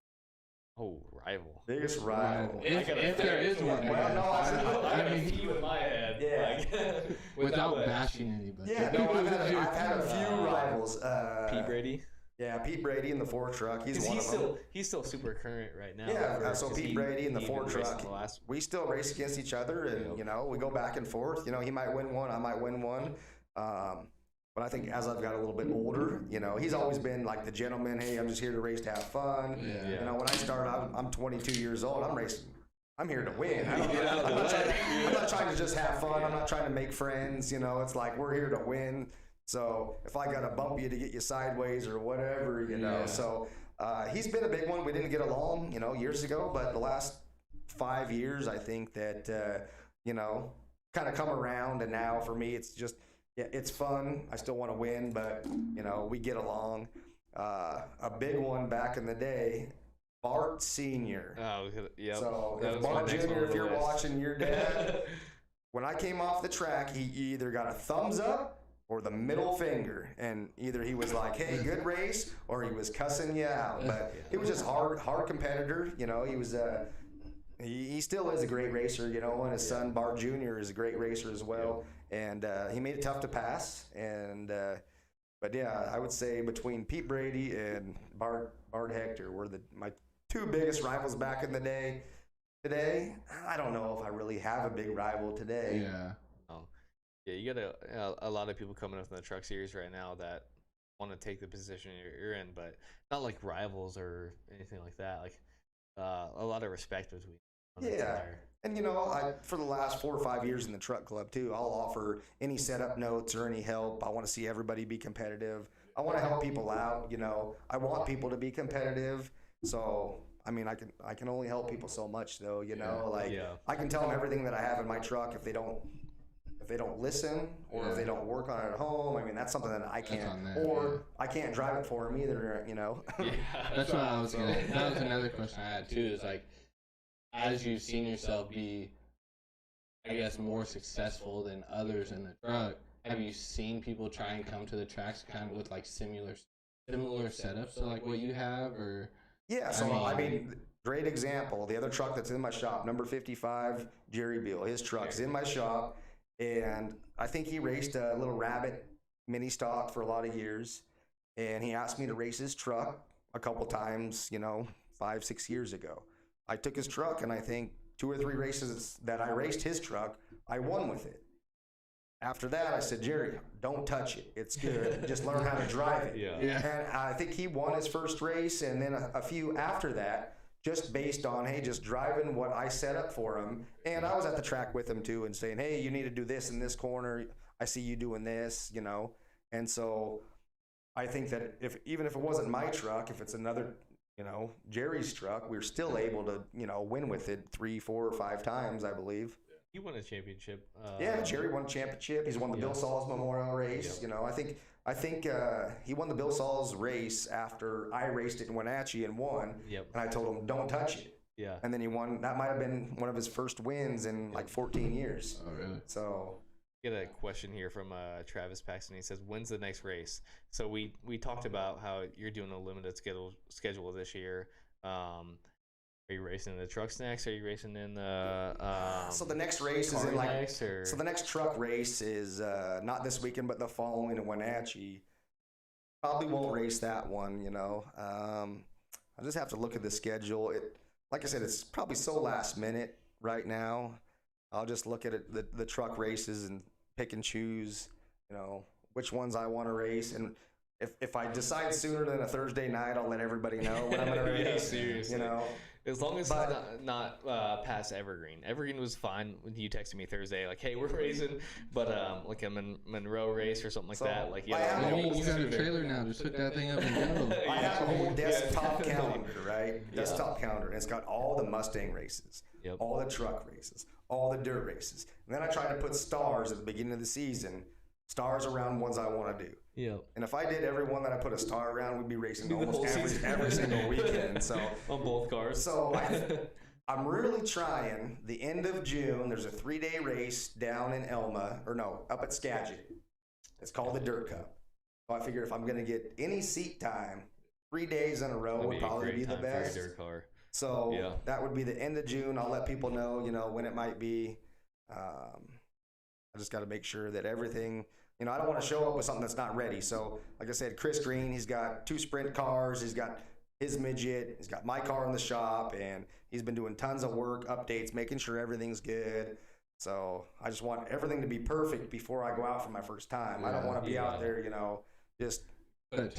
Oh, rival. Biggest rival. If there is one, Well, no, I mean, in my head. Yeah. without bashing anybody. Yeah, no, I've had a few rivals. Pete Brady. Yeah, Pete Brady in the Ford truck. He's one of them. He's still super current right now. Yeah, so Pete Brady in the Ford even raced truck. in the last- We still race against each other, and you know we go back and forth. You know, he might win one, I might win one. But I think as I've got a little bit older, you know, he's always been like the gentleman. Hey, I'm just here to race to have fun. Yeah. You know, when I started, I'm 22 years old. I'm racing. I'm here to win. I'm not trying to just have fun. I'm not trying to make friends. You know, it's like we're here to win. So if I got to bump you to get you sideways or whatever, you know. Yeah. So he's been a big one. We didn't get along, you know, years ago, but the last 5 years, I think that, you know, kind of come around. And now for me, it's just, yeah, it's fun. I still want to win, but, you know, we get along. A big one back in the day, Bart Sr. Oh, yeah. So That if was my Bart next one Jr., on if the you're list. watching your dad, when I came off the track, he either got a thumbs up or the middle finger, and either he was like, "Hey, good race," or he was cussing you out. But he was just hard competitor. You know, he was he still is a great racer. You know, and his son Bart Jr. is a great racer as well. And he made it tough to pass. And but yeah, I would say between Pete Brady and Bart Hector were my two biggest rivals back in the day. Today, I don't know if I really have a big rival today. Yeah. Yeah, you got a lot of people coming up in the truck series right now that want to take the position you're in, but not like rivals or anything like that. Like a lot of respect between. Yeah. And, you know, for the last 4 or 5 years in the truck club, too, I'll offer any setup notes or any help. I want to see everybody be competitive. I want to help people out, you know. I want people to be competitive. So, I mean, I can only help people so much, though, you know. Like, I can tell them everything that I have in my truck. If they don't listen or if they don't work on it at home, I mean, that's something that I can't. on them, Or I can't drive it for them either, you know. That's what I was gonna. That was another question I had too. Is like, as you've seen yourself be, I guess, more successful than others in the truck, have you seen people try and come to the tracks kind of with like similar setups to like what you have, or? Yeah, so I mean, great example. The other truck that's in my shop, number 55, Jerry Beal. His truck's in my shop, and I think he raced a little Rabbit mini stock for a lot of years, and he asked me to race his truck a couple times, you know, 5-6 years ago. I took his truck, and I think 2 or 3 races that I raced his truck, I won with it. After that, I said, Jerry, don't touch it. It's good. Just learn how to drive it. Yeah. And I think he won his first race, and then a few after that, just based on, hey, just driving what I set up for him. And I was at the track with him, too, and saying, hey, you need to do this in this corner. I see you doing this, you know. And so I think that even if it wasn't my truck, if it's another, you know, Jerry's truck, we're still able to, you know, win with it 3, 4, or 5 times, I believe. He won a championship. Yeah, Jerry won a championship. He's won the Bill Sauls Memorial race. You know, I think he won the Bill Sauls race after I raced it in Wenatchee and won. Yep. And I told him, don't touch it. Yeah. And then he won. That might have been one of his first wins in like 14 years. Oh, really? So. Get a question here from Travis Paxton. He says, "When's the next race?" So we talked about how you're doing a limited schedule this year. Are you racing in the trucks next? Are you racing in the So the next race is in like. next, or? So the next truck race is not this weekend, but the following in Wenatchee. Probably won't race that one. You know, I just have to look at the schedule. Like I said, it's probably so last minute right now. I'll just look at it, the truck races and pick and choose, you know, which ones I want to race. And if I decide sooner than a Thursday night, I'll let everybody know when I'm going to race. Seriously. You know. As long as But- it's not past Evergreen. Evergreen was fine when you texted me Thursday, like, "Hey, we're racing," but like a Monroe race or something like So, that. Like, I have I a mean, whole you got a sooner. trailer now. Just hook that thing up and go. I have a whole desktop Yeah. calendar, right? Desktop calendar, and it's got all the Mustang races, Yep. all the truck races, all the dirt races. And then I try to put stars at the beginning of the season, stars around ones I want to do. Yep. And if I did every one that I put a star around, we'd be racing The almost whole season. every single weekend. So On both cars. So I'm really trying. The end of June, there's a 3-day race down in Elma, or no, up at Skagit. It's called the Dirt Cup. So I figured if I'm going to get any seat time, 3 days in a row That'd would be a probably great be the time for your best. dirt car. So Yeah. that would be the end of June. I'll let people know, when it might be. I just got to make sure that everything, I don't want to show up with something that's not ready. So, like I said, Chris Green, he's got 2 sprint cars. He's got his midget. He's got my car in the shop, and he's been doing tons of work, updates, making sure everything's good. So I just want everything to be perfect before I go out for my first time. I don't want to be out there, just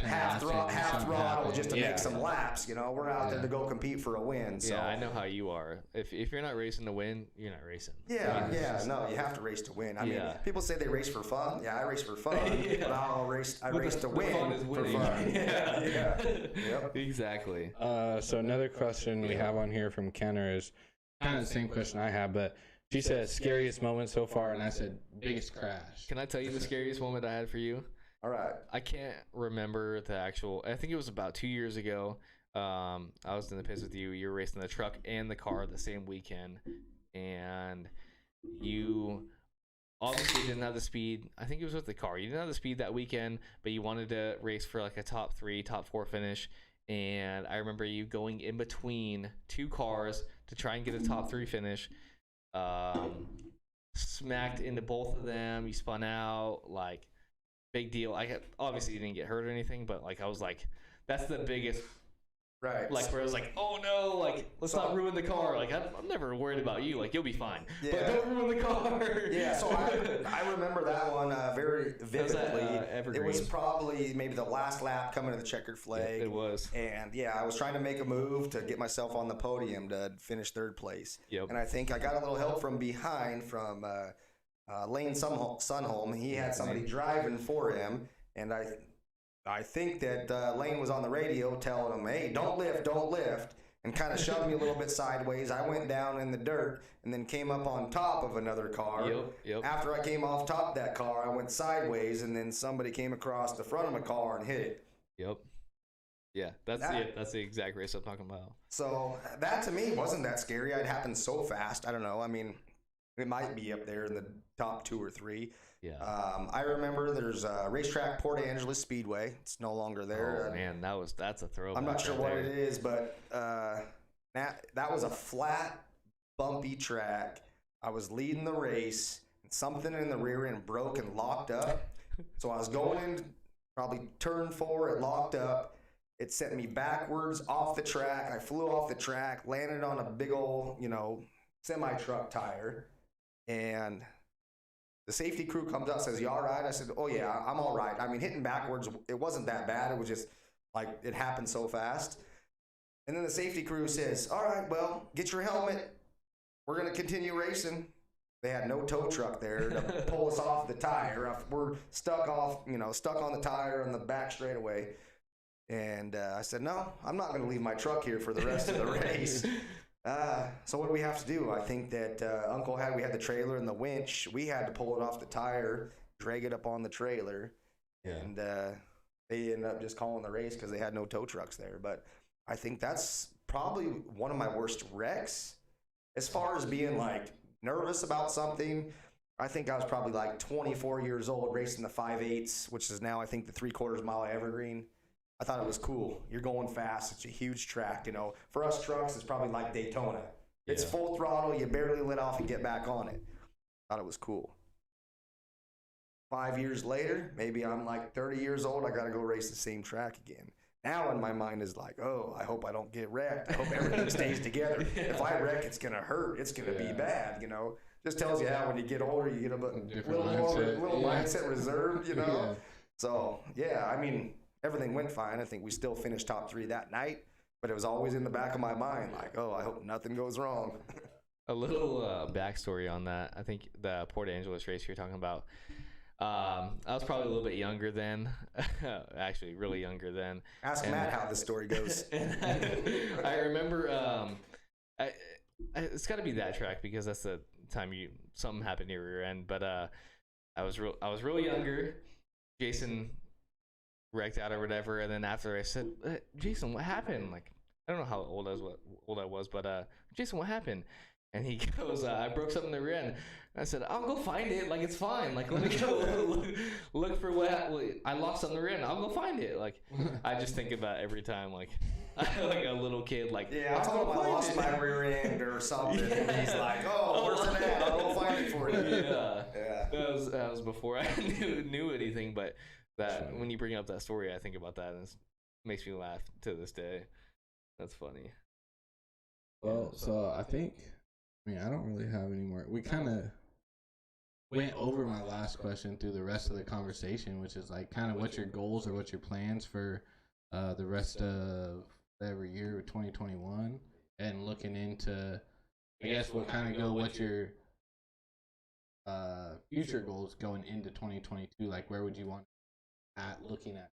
half throttle just to make some laps. We're out there to go compete for a win. So. Yeah, I know how you are. If you're not racing to win, you're not racing. Yeah, no, you have to race to win. I mean, people say they race for fun. Yeah, I race for fun, but I race to win. Fun is for winning. fun. Yeah. Yep. Exactly. So another question we have on here from Kenner is kind of the same question I have, but she said scariest moment so far, and I said biggest crash. Can I tell you the scariest moment I had for you? All right. I can't remember the actual. I think it was about 2 years ago. I was in the pits with you. You were racing the truck and the car the same weekend, and you obviously didn't have the speed. I think it was with the car. You didn't have the speed that weekend, but you wanted to race for like a top 3, top 4 finish. And I remember you going in between 2 cars to try and get a top 3 finish. Smacked into both of them. You spun out, like, big deal. Obviously you didn't get hurt or anything, but like I was like, that's the biggest. Right. Like where I was like, oh no, like let's not ruin the car. Like I'm never worried about you. Like you'll be fine. Yeah. But don't ruin the car. Yeah, so I remember that one very vividly. Evergreen. It was probably maybe the last lap coming to the checkered flag. It was. And yeah, I was trying to make a move to get myself on the podium to finish 3rd place. Yep. And I think I got a little help from behind from Lane Sunholm. He had somebody driving for him, and I think that Lane was on the radio telling him, hey, don't lift, and kind of shoved me a little bit sideways. I went down in the dirt and then came up on top of another car. Yep. After I came off top of that car, I went sideways, and then somebody came across the front of my car and hit it. Yep. Yeah, that's the exact race I'm talking about. So that to me wasn't that scary. It happened so fast. I don't know. I mean, it might be up there in the top 2 or 3. Yeah. I remember there's a racetrack, Port Angeles Speedway. It's no longer there. Oh man, that's a throwback. I'm not sure right what there. it is, but that was a flat, bumpy track. I was leading the race, and something in the rear end broke and locked up. So I was going in, probably turn 4, it locked up. It sent me backwards off the track. I flew off the track, landed on a big old, semi-truck tire, and the safety crew comes out and says, you all right? I said, oh yeah, I'm all right. I mean, hitting backwards, it wasn't that bad. It was just like it happened so fast. And then the safety crew says, all right, well, get your helmet. We're going to continue racing. They had no tow truck there to pull us off the tire. We're stuck on the tire on the back straightaway. And I said, no, I'm not going to leave my truck here for the rest of the race. So what do we have to do? I think that we had the trailer and the winch. We had to pull it off the tire, drag it up on the trailer. Yeah. And they ended up just calling the race because they had no tow trucks there. But I think that's probably one of my worst wrecks. As far as being like nervous about something, I think I was probably like 24 years old racing the 5/8, which is now I think the 3/4 mile Evergreen. I thought it was cool. You're going fast. It's a huge track. For us trucks, it's probably like Daytona. It's full throttle. You barely let off and get back on it. Thought it was cool. 5 years later, maybe I'm like 30 years old. I got to go race the same track again. Now in my mind is like, oh, I hope I don't get wrecked. I hope everything stays together. If I wreck, it's going to hurt. It's going to be bad, Just tells you how when you get older, you get a little mindset reserved, Yeah. So, yeah, I mean, everything went fine. I think we still finished top 3 that night. but it was always in the back of my mind, like, oh, I hope nothing goes wrong. A little backstory on that. I think the Port Angeles race you're talking about. I was probably a little bit younger then, actually, really younger then. Ask And- Matt how the story goes. And I remember, it's got to be that track because that's the time something happened near your end. But I was really younger. Jason wrecked out or whatever, and then after I said, Jason, what happened? Like, I don't know how old I was, but Jason, what happened? And he goes, I broke something in the rear end. I said, I'll go find it. Like, it's fine. Like, let me go look for I lost something in the rear end. I'll go find it. Like, I just think about it every time, like a little kid. Like, Yeah, I told him I lost my rear end or something. And he's like, oh, where's it at? I'll go find it for you. Yeah. Yeah. That was before I knew anything. But when you bring up that story, I think about that, and it makes me laugh to this day. That's funny. Well, so I don't really have any more. We kind of went over my last question through the rest of the conversation, which is like kind of what's your goals or what's your plans for the rest of every year of 2021, and looking into, I guess we'll kind of go what's your future goals going into 2022. Like, where would you want looking at?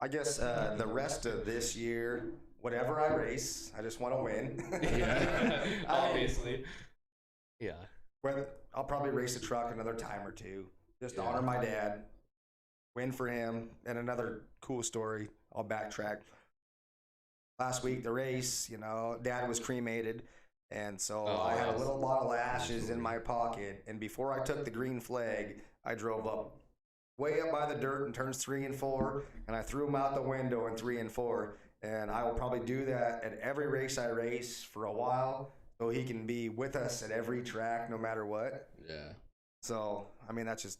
I guess the rest of this year, whatever I race, I just want to win. Yeah, obviously. Yeah. Whether I'll probably race a truck another time or two, just to honor my dad, win for him. And another cool story, I'll backtrack. Last week, the race, Dad was cremated, and so I had a little bottle of ashes in my pocket. And before I took the green flag, I drove way up by the dirt in turns 3 and 4, and I threw him out the window in 3 and 4. And I will probably do that at every race I race for a while, so he can be with us at every track, no matter what. Yeah. So, I mean, that's just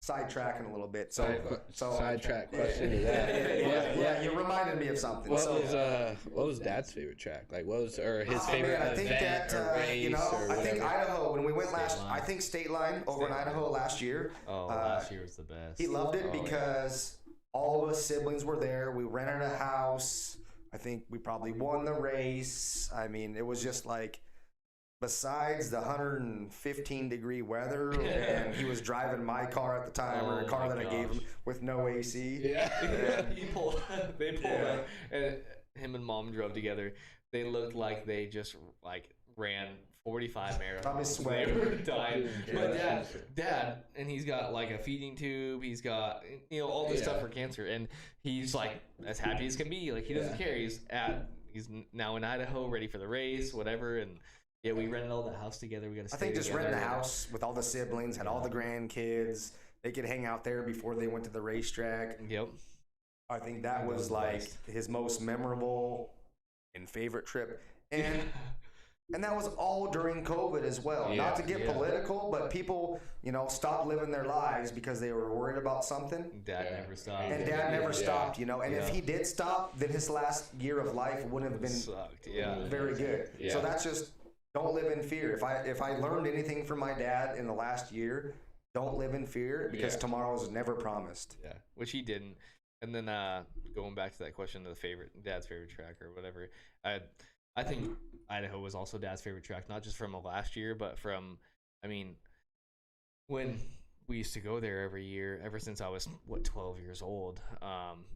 sidetracking a little bit. So Sidetrack question to that. yeah, you reminded me of something. What was Dad's favorite track? Like, what was his favorite I think event that, or race or I whatever? think Idaho, when we went State line. I think State Line over in Idaho last year. Last year was the best. He loved it Oh, yeah. because all of us siblings were there. We rented a house. I think we probably won the race. I mean, it was just like, besides the 115-degree weather, and he was driving my car at the time, or a car that I gave him with no AC. Yeah. They pulled up, and him and Mom drove together. They looked like they just ran 45 marathons. Probably They sweating. were dying. Yeah. But dad, and he's got like a feeding tube. He's got all this stuff for cancer, and he's like as happy as can be. Like, he doesn't care. He's now in Idaho, ready for the race, whatever. And yeah, we rented all the house together. We got to. I think just renting a house with all the siblings, had all the grandkids. They could hang out there before they went to the racetrack. Yep. I think that was like his most memorable and favorite trip. And that was all during COVID as well. Not to get political, but people, stopped living their lives because they were worried about something. Dad never stopped. And Dad never stopped, And if he did stop, then his last year of life wouldn't have been Sucked. Yeah. very good. Yeah. So that's just, don't live in fear. If I learned anything from my dad in the last year, don't live in fear, because tomorrow's never promised. Yeah, which he didn't. And then going back to that question of Dad's favorite track or whatever, I think Idaho was also Dad's favorite track, not just from last year, but from, when we used to go there every year, ever since I was 12 years old.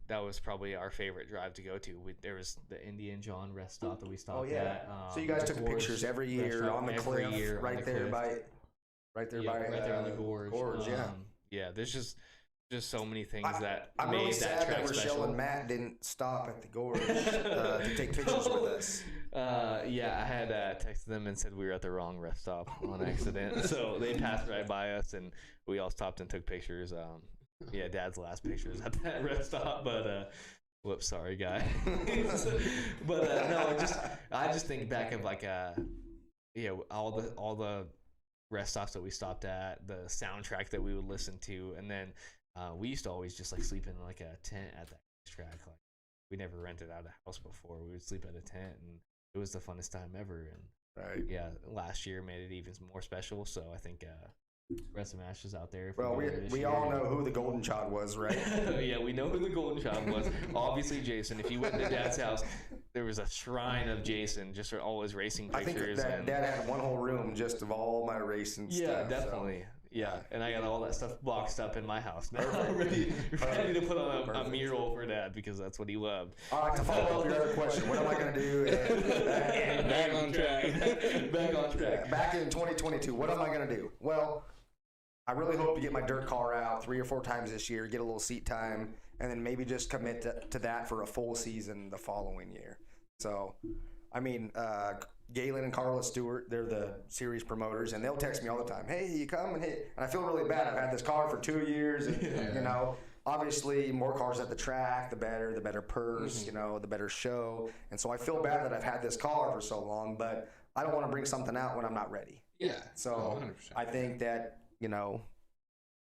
That was probably our favorite drive to go to. There was the Indian John rest stop that we stopped at. So you guys the took Gorge pictures every rest year stop on the every cliff, year on right the there cliff. by, right there on the gorge. Yeah. Yeah, there's just so many things that I'm made really that sad track that Rochelle special. and Matt didn't stop at the gorge to take pictures with us. Yeah, I had texted them and said we were at the wrong rest stop on accident. So they passed right by us, and we all stopped and took pictures. Yeah, Dad's last pictures at that rest stop, but whoops, sorry, guy. But no, I just think back of all the rest stops that we stopped at, the soundtrack that we would listen to, and then we used to always just sleep in a tent at that track. We never rented out a house before. We would sleep at a tent, and it was the funnest time ever. And Right. yeah, last year made it even more special. So I think Spread some ashes out there. Well, we all know who the golden child was, right? Yeah, we know who the golden child was. Obviously, Jason. If you went to Dad's house, there was a shrine of Jason just for all his racing I think pictures. that Dad had one whole room just of all my racing stuff. Yeah, definitely. Yeah, and I got all that stuff boxed up in my house now. ready to put on a mural for Dad because that's what he loved. All right, to follow up your other question, what am I going to do? Back on track. Back on track. Back in 2022, what am I going to do? Well, I really hope to get my dirt car out 3 or 4 times this year, get a little seat time, and then maybe just commit to that for a full season the following year. So, I mean, Galen and Carla Stewart, they're the series promoters, and they'll text me all the time, hey, you come? And I feel really bad. I've had this car for 2 years, and, you know, obviously more cars at the track, the better purse, you know, the better show. And so I feel bad that I've had this car for so long, but I don't want to bring something out when I'm not ready. Yeah. So 100%. I think that, you know,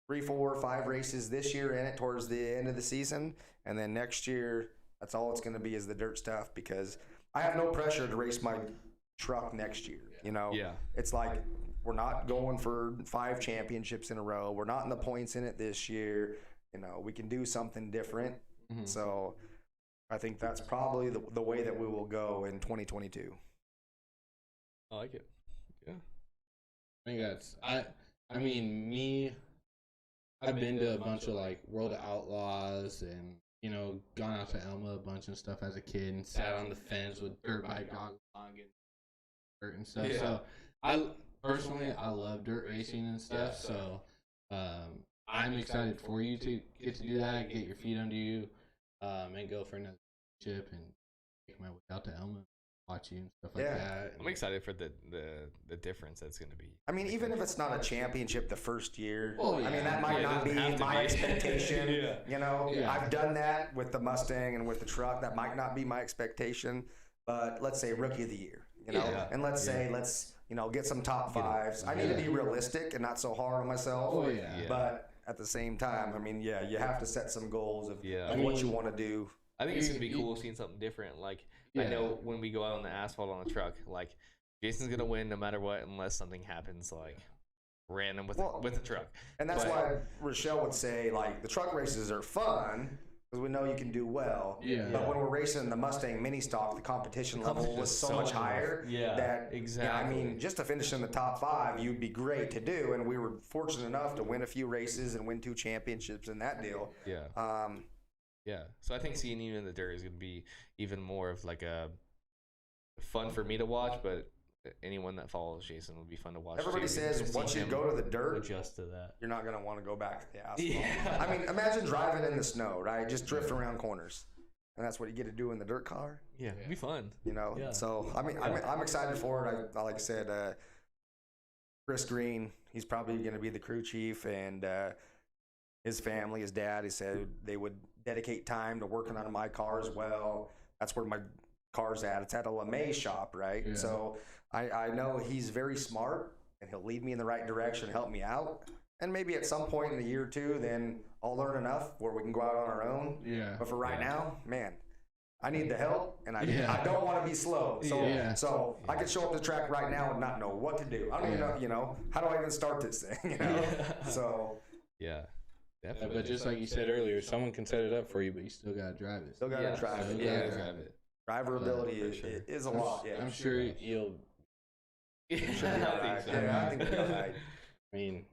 3, 4, 5 races this year in it towards the end of the season, and then next year, that's all it's going to be is the dirt stuff because I have no pressure to race my truck next year. You know, it's like we're not going for 5 championships in a row. We're not in the points in it this year. You know, we can do something different. So I think that's probably the way that we will go in 2022. I like it. Yeah. I think that's I mean me. I've been to a bunch of like World of Outlaws and you know gone out to Elma a bunch and stuff as a kid and sat on the fence with dirt bike goggles on and dirt and stuff. So I personally love dirt racing and stuff. So I'm excited for you to get to do that, get your feet under you, and go for another chip and make my way out to Elma. Watch you and stuff like that. I'm excited for the difference that's going to be. I mean, even if it's not a championship the first year, I mean, that might not be my expectation. You know, I've done that with the Mustang and with the truck. That might not be my expectation, but let's say rookie of the year, you know, and let's say, you know, get some top 5s. I need to be realistic and not so hard on myself. But at the same time, I mean, you have to set some goals of what you want to do. I think it's going to be cool seeing something different. Like, I know when we go out on the asphalt on the truck, like, Jason's going to win no matter what unless something happens, like, random with the truck. And that's why Rochelle would say, like, the truck races are fun because we know you can do well. But when we're racing the Mustang mini stock, the competition level was so much higher that, I mean, just to finish in the top 5, you'd be great to do. And we were fortunate enough to win a few races and win 2 championships in that deal. So I think seeing you in the dirt is going to be even more of like a fun for me to watch, but anyone that follows Jason would be fun to watch. Everybody says once you go to the dirt, adjust to that. You're not going to want to go back to the asphalt. I mean, imagine driving in the snow, right? Just drift around corners. And that's what you get to do in the dirt car. It'd be fun. You know, so I mean, I'm excited for it. Like I said, Chris Green, he's probably going to be the crew chief, and his family, his dad, he said they would dedicate time to working on my car as well. That's where my car's at. It's at a LeMay shop, right? So I know he's very smart, and he'll lead me in the right direction, help me out. And maybe at some point in a year or two, then I'll learn enough where we can go out on our own. But for right now, man, I need the help, and I don't want to be slow. So I could show up to the track right now and not know what to do. I don't even know, you know, how do I even start this thing? You know? So definitely. But just like you said earlier, someone can set it up for you, but you still gotta drive it. Still gotta drive it. Driver ability is a lot. I'm sure you'll. I think we'll be all right. I mean,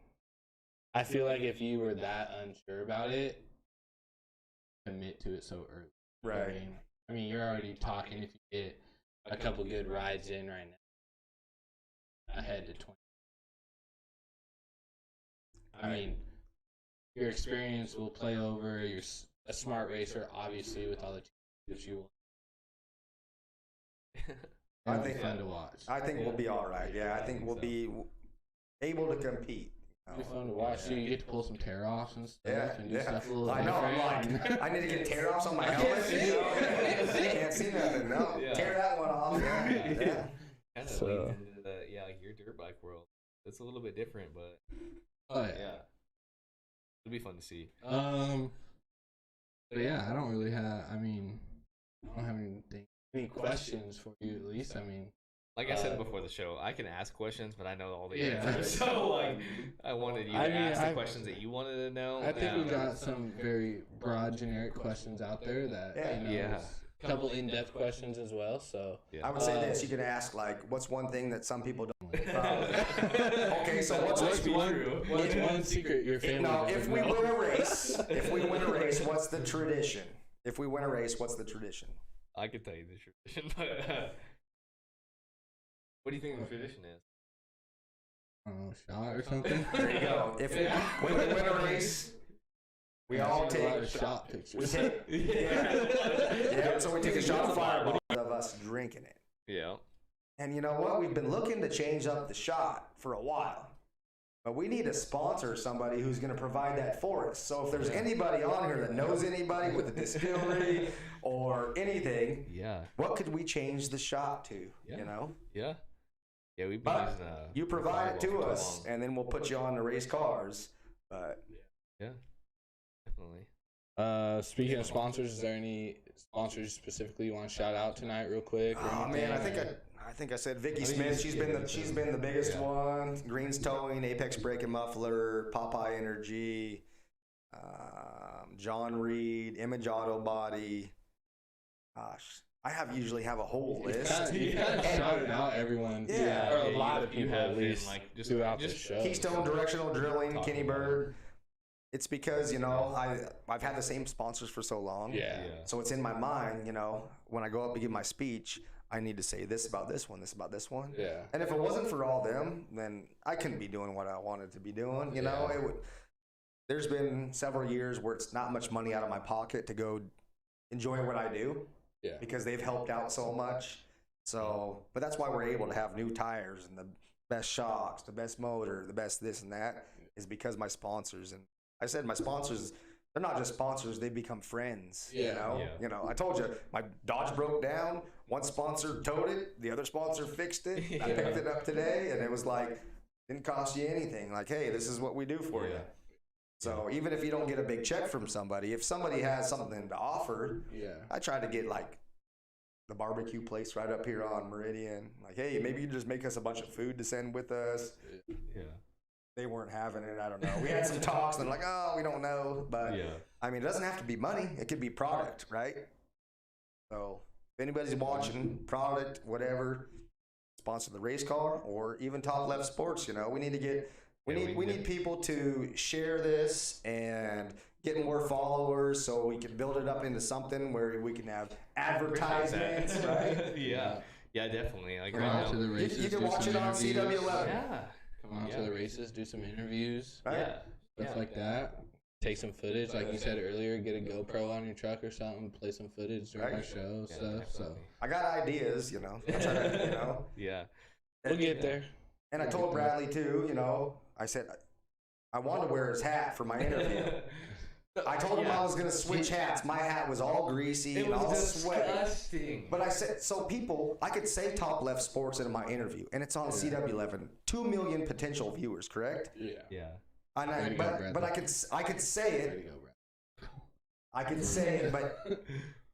I feel like if you were that unsure about it, commit to it so early. Right. I mean, you're already talking if you get a couple good rides in right now. Ahead to 20. I mean, your experience will play over. You're a smart racer, obviously, with all the championships you want. I think fun to watch. I think we'll be all right. Yeah, I think we'll be able to compete. It'll be fun to watch. You get to pull some tear offs and stuff and do stuff a little I know. I'm like, I need to get tear offs on my helmet. Can't see nothing. No, tear that one off. Kind of leads into the like your dirt bike world. It's a little bit different, but it'll be fun to see. But yeah, I don't really have. I mean, I don't have any questions for you at least. I mean, Like I said before the show, I can ask questions, but I know all the Yeah. answers. So like, I wanted you to ask the questions that you wanted to know. I think we got some very broad, generic questions out there that a couple in-depth questions as well. So I would say this: you could ask like, "What's one thing that some people don't?" Okay, so what's one secret your family? No, doesn't if we know? win a race, what's the tradition? If we win a race, what's the tradition? I could tell you the tradition, but what do you think the tradition is? Shot or something. There you go. When we win a race, we all take a lot of shot pictures. so we take a shot of Fireball of us drinking it. Yeah. And you know what? We've been looking to change up the shot for a while. But we need to sponsor somebody who's going to provide that for us. So if there's anybody on here that knows anybody with a distillery or anything, what could we change the shot to? You know? Yeah. Yeah, we've been using you provide it to us, and then we'll put you on the race cars. But yeah, definitely. Speaking of sponsors, is there any sponsors specifically you want to shout out tonight, real quick? Oh man, I think I said Vicky Smith. She's been the biggest one. Green's Towing, Apex Brake and Muffler, Popeye Energy, John Reed, Image Auto Body. Gosh, usually have a whole list. You kind of shouted out everyone. Yeah. Or a lot of people at least like just throughout the show. Keystone Directional Drilling, Kenny Bird. It's because, I've had the same sponsors for so long. Yeah. So it's in my mind, when I go up to give my speech, I need to say this about this one, this about this one. Yeah. And if it wasn't for all them, then I couldn't be doing what I wanted to be doing. There's been several years where it's not much money out of my pocket to go enjoy what I do. Yeah. Because they've helped out so much. So, but that's why we're able to have new tires and the best shocks, the best motor, the best this and that, is because my sponsors. And I said my sponsors, they're not just sponsors, they become friends. I told you, my Dodge broke down, one sponsor towed it, the other sponsor fixed it. I picked it up today, and it was like, didn't cost you anything. Like, hey, this is what we do for you. So even if you don't get a big check from somebody, if somebody has something to offer, I try to get like the barbecue place right up here on Meridian. Like, hey, maybe you just make us a bunch of food to send with us. Yeah. They weren't having it. I don't know. We had some talks and like, oh, we don't know. But I mean, it doesn't have to be money. It could be product, right? So if anybody's watching, product, whatever, sponsor the race car or even Top Left Sports. We need to get. We need people to share this and get more followers so we can build it up into something where we can have advertisements, right? Yeah, definitely. Like Come out to the races, you can watch it on CW11. Yeah. Come out to the races, do some interviews, right? Stuff like that. Take some footage, like you said earlier. Get a GoPro on your truck or something. Play some footage during our show, stuff. Definitely. So I got ideas, I try to, Yeah. We'll get there. And I told Bradley too, I said, I want to wear his hat for my interview. I told him I was going to switch hats. My hat was all greasy and all sweaty. But I said, so I could say Top Left Sports in my interview, and it's on CW11. 2 million potential viewers, correct? Yeah. But I could say it. I could say it, but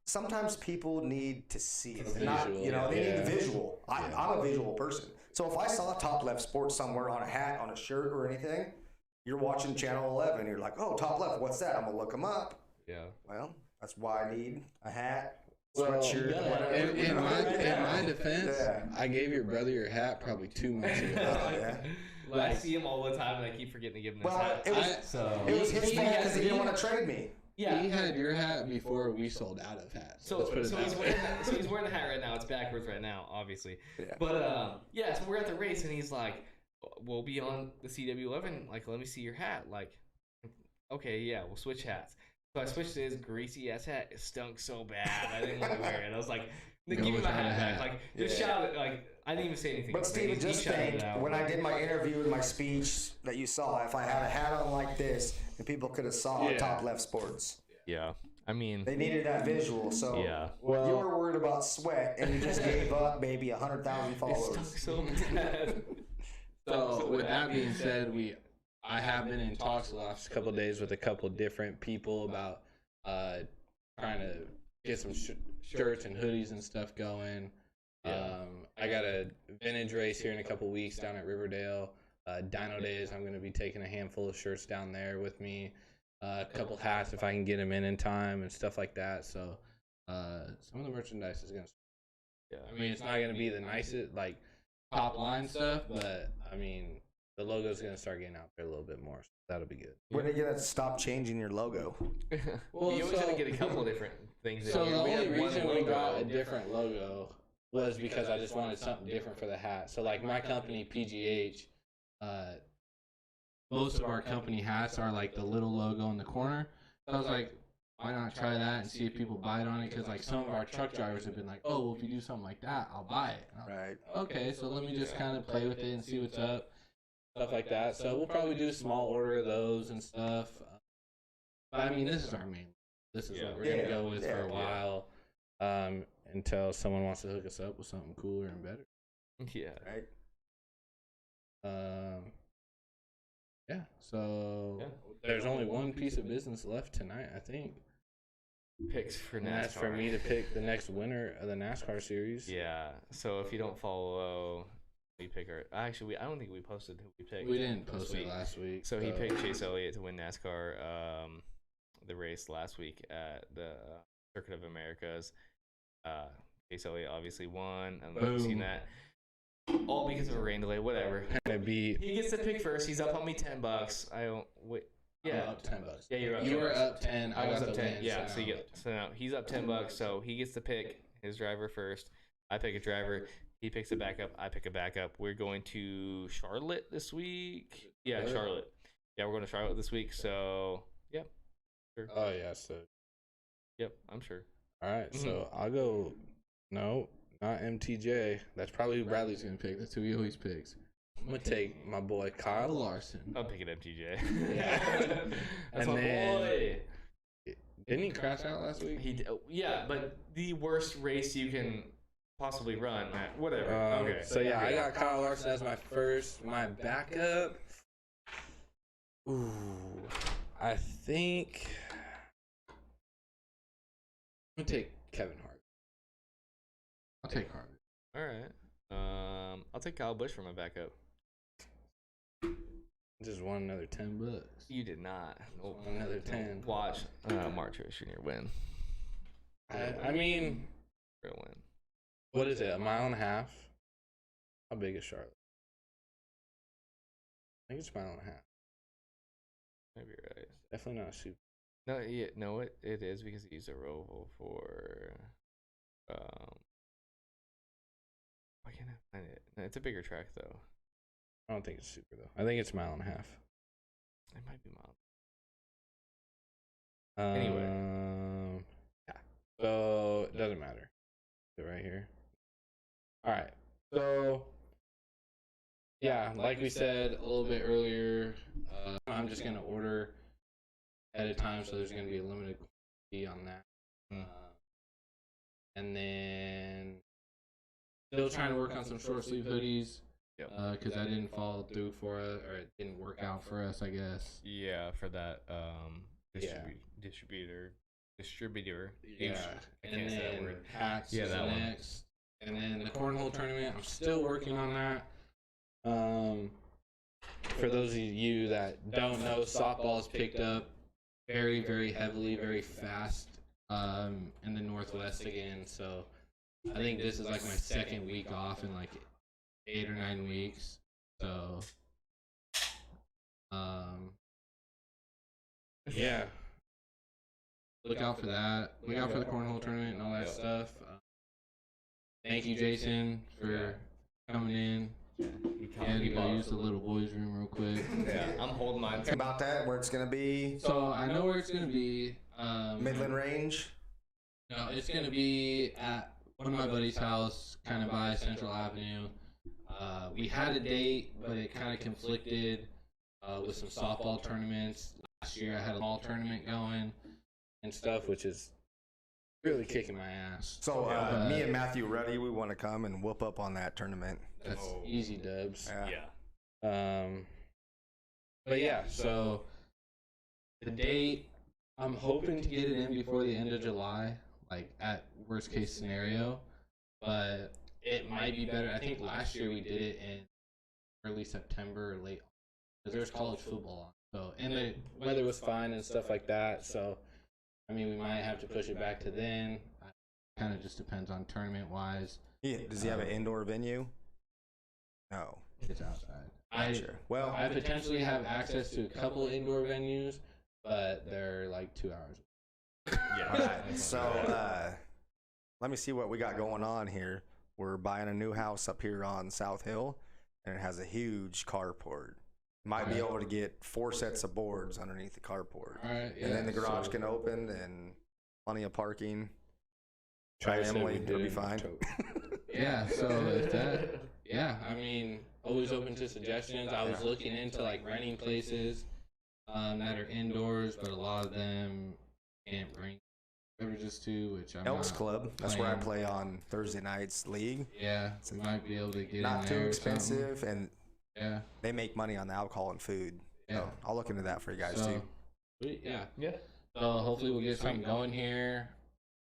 sometimes people need to see it. They need the visual. I'm a visual person. So if I saw Top Left Sports somewhere on a hat, on a shirt, or anything, you're watching Channel 11, you're like, oh, Top Left, what's that? I'm going to look them up. Yeah. Well, that's why I need a hat, Well, sweatshirt, whatever. in my defense, I gave your brother your hat probably 2 months ago. I see him all the time, and I keep forgetting to give him his hat. It was his fault because he didn't want to trade me. Yeah. He had your hat before we sold out of hats. So he's wearing the hat right now. It's backwards right now, obviously. Yeah. But so we're at the race, and he's like, "We'll be on the CW11. Like, let me see your hat." Like, okay, yeah, we'll switch hats. So I switched to his greasy ass hat. It stunk so bad. I didn't want to wear it. I was like, "Give me my hat back." Like, just shout it. Like, I didn't even say anything. But Steven, just think, when I did my interview and my speech that you saw, if I had a hat on like this, and people could have saw Top Left Sports. Yeah. I mean, they needed that visual, so you were worried about sweat, and you just gave up maybe 100,000 followers. It stunk so bad. So with that being said, I have been in talks the last couple of days with a couple different people about trying to get some shirts and hoodies and stuff going. Yeah. I got a vintage race here in a couple weeks down at Riverdale. Dino Days. I'm going to be taking a handful of shirts down there with me. A couple hats if I can get them in time and stuff like that. So some of the merchandise is going to. Yeah. I mean, it's not going to be the nicest like top line stuff, but I mean, the logo's going to start getting out there a little bit more. So that'll be good. When are you gonna stop changing your logo? Well, you always have to get a couple different things. So in the here. only We have reason one we logo. got a different logo was because I just wanted something different for the hat. So like my company PGH, most of our company hats are like the little logo in the corner. So I was like, why not try that and see if people bite on it? Because like some of our truck drivers have been like, oh, well, if you do something like that, I'll buy it. And I was Right. like, okay, so let me just kind of play with it and see what's up, stuff like that. So we'll probably do a small order of those and stuff. But I mean, this is our main. This is what we're gonna go with for a while, until someone wants to hook us up with something cooler and better. Yeah. Right. Yeah. So Yeah. there's only one piece of business left tonight, I think. Picks for NASCAR. And that's for me to pick the next winner of the NASCAR series. Yeah. So if you don't follow, we pick our. Actually, I don't think we posted who we picked. We didn't post this it week. last week. So he picked Chase Elliott to win NASCAR, the race last week at the Circuit of Americas. Chase Elliott obviously won. I don't know if you've seen Boom. that. All because of a rain delay, whatever. Gonna be He gets to pick first. He's up on me $10. I don't wait. yeah, Yeah. up $10. Yeah, you're up. You 10 were bucks. up 10. I was got up the 10. win, Yeah, so so now you I'm get so now he's up $10. So he gets to pick his driver first. I pick a driver. He picks a backup. I pick a backup. We're going to Charlotte this week. Yeah, Really? Charlotte. Yeah, we're going to Charlotte this week. So yeah, sure. Oh yeah, so Yep, I'm sure. all right, so I'll go. No, not MTJ. That's probably who Bradley's gonna pick. That's who he always picks. I'm gonna take my boy Kyle Larson. I'm picking MTJ. Yeah. That's And my then- boy. Didn't he crash out last week? Yeah, but the worst race you can possibly run. Whatever. Okay. So yeah, I got Kyle Larson as my first. My backup. Ooh, I think I'm gonna take Kevin Hart. I'll take Hart. All right. I'll take Kyle Busch for my backup. Just won another $10. You did not. Nope. Another 10. Watch Mark Truex Jr. win. I mean, Real win. what is it? A mile and a half? How big is Charlotte? I think it's a mile and a half. Maybe you're right. Definitely not super. No, yeah, no, it is because he used a roval for. Why can't I find it? No, it's a bigger track though. I don't think it's super though. I think it's a mile and a half. It might be mild. Anyway. Yeah. So it doesn't matter. Is it right here? All right. So yeah, like we said a little bit earlier, I'm just gonna order at a time, so there's gonna be a limited quantity on that. And then still trying to work on some short sleeve hoodies. Yep. Because that didn't fall through for us, or it didn't work out for us, I guess. Yeah, for that Yeah. distributor. Yeah, I and can't say that then word. hats Yeah, is that one. next, and then the cornhole tournament. I'm still working on that. For those of you that don't know, softball is picked up very, very heavily, very fast in the Northwest again. So I think this is like my second week off in like 8 or 9 weeks. So yeah. Look out for that. Look out for the cornhole tournament and all that stuff. Thank you, Jason, for coming in. Yeah, to go use the little boys' room real quick. Yeah, I'm holding mine. About that, where it's gonna be So I know where it's gonna be. Midland Range. No, it's gonna be at one of my buddy's house, kind of by Central Avenue. We had a date, but it kind of conflicted with some softball tournaments. Last year, I had a ball tournament going and stuff, which is really kicking my ass. So me and Matthew Ruddy, we want to come and whoop up on that tournament. That's easy dubs. Yeah. But yeah, so the date, I'm hoping to get it in before the end of July, like at worst case scenario. But it it might be better. I think last year we did it in early September or late, because there's college football on. So, and the weather was fine and stuff like that. So, I mean, we might have to push it back to then. Kind of just depends on tournament wise. Yeah. Does he have an indoor venue? No. It's outside. Well, I potentially have access to a couple indoor venues, but they're like 2 hours. Yeah. all right. So let me see what we got going on here. We're buying a new house up here on South Hill, and it has a huge carport. Might be able to get 4 sets of boards underneath the carport. All right, yeah. And then the garage so can open and plenty of parking. Try Emily, it'll be fine. Yeah, so if that, yeah, I mean, always open to suggestions. I was looking into like renting places that are indoors, but a lot of them can't bring beverages to, which I'm Elks not Club. That's where I playing. play on Thursday nights league. Yeah, we might be able to get Not in too there or expensive, something. and Yeah, they make money on the alcohol and food. yeah. So I'll look into that for you guys So, too. yeah. Yeah. So hopefully we'll get something going here.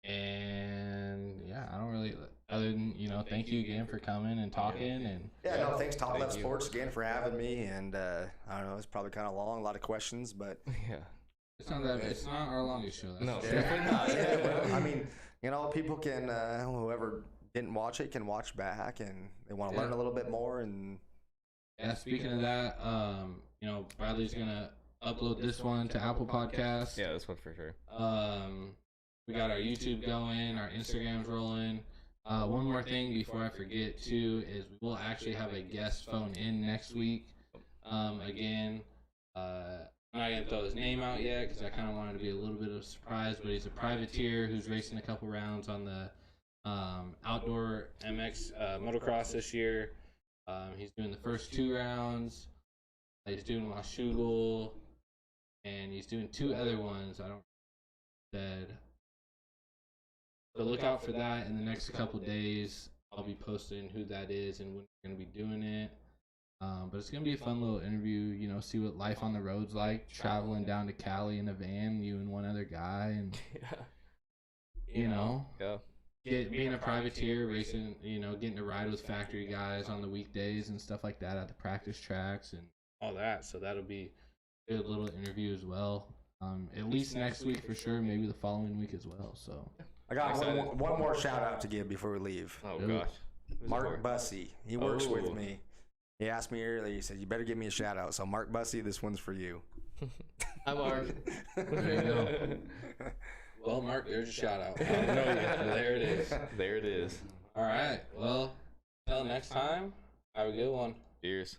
And yeah, I don't really, other than, thank you again for coming and talking. And Yeah, no, thanks Top Thank Left you. Sports again for having me. And I don't know, it's probably kind of long, a lot of questions, but Yeah. it's not our longest show. That's No, for sure. definitely not. yeah, well, I mean, people can, whoever didn't watch it can watch back, and they want to learn a little bit more. And Yeah, speaking of that, Bradley's gonna upload this one to Apple Podcasts. Yeah, this one for sure. We got our YouTube going, our Instagram's rolling. One more thing before I forget too is we will actually have a guest phone in next week. Again, I'm not gonna throw his name out yet because I kind of wanted to be a little bit of a surprise, but he's a privateer who's racing a couple rounds on the outdoor MX motocross this year. He's doing the first 2 rounds. He's doing Washougal, and he's doing 2 other ones. I don't said. So look out for that in the next couple days. I'll be posting who that is and when we're gonna be doing it. But it's gonna be a fun little interview. See what life on the road's like, traveling down to Cali in a van, you and one other guy, and Yeah. being a privateer, racing, getting to ride with factory guys on the weekdays and stuff like that at the practice tracks and all that. So that'll be a good little interview as well. At least next week for sure, maybe the following week as well. So I got Excited. one more shout out to give before we leave. Oh Ooh. gosh. Who's Mark it for? Bussey, he works Oh. with me. He asked me earlier. He said, "You better give me a shout out." So Mark Bussey, this one's for you. Hi, Mark. there you go. Well, Mark, there's a shout out. I don't know yet, but there it is. There it is. All right. Well, until next time, have a good one. Cheers.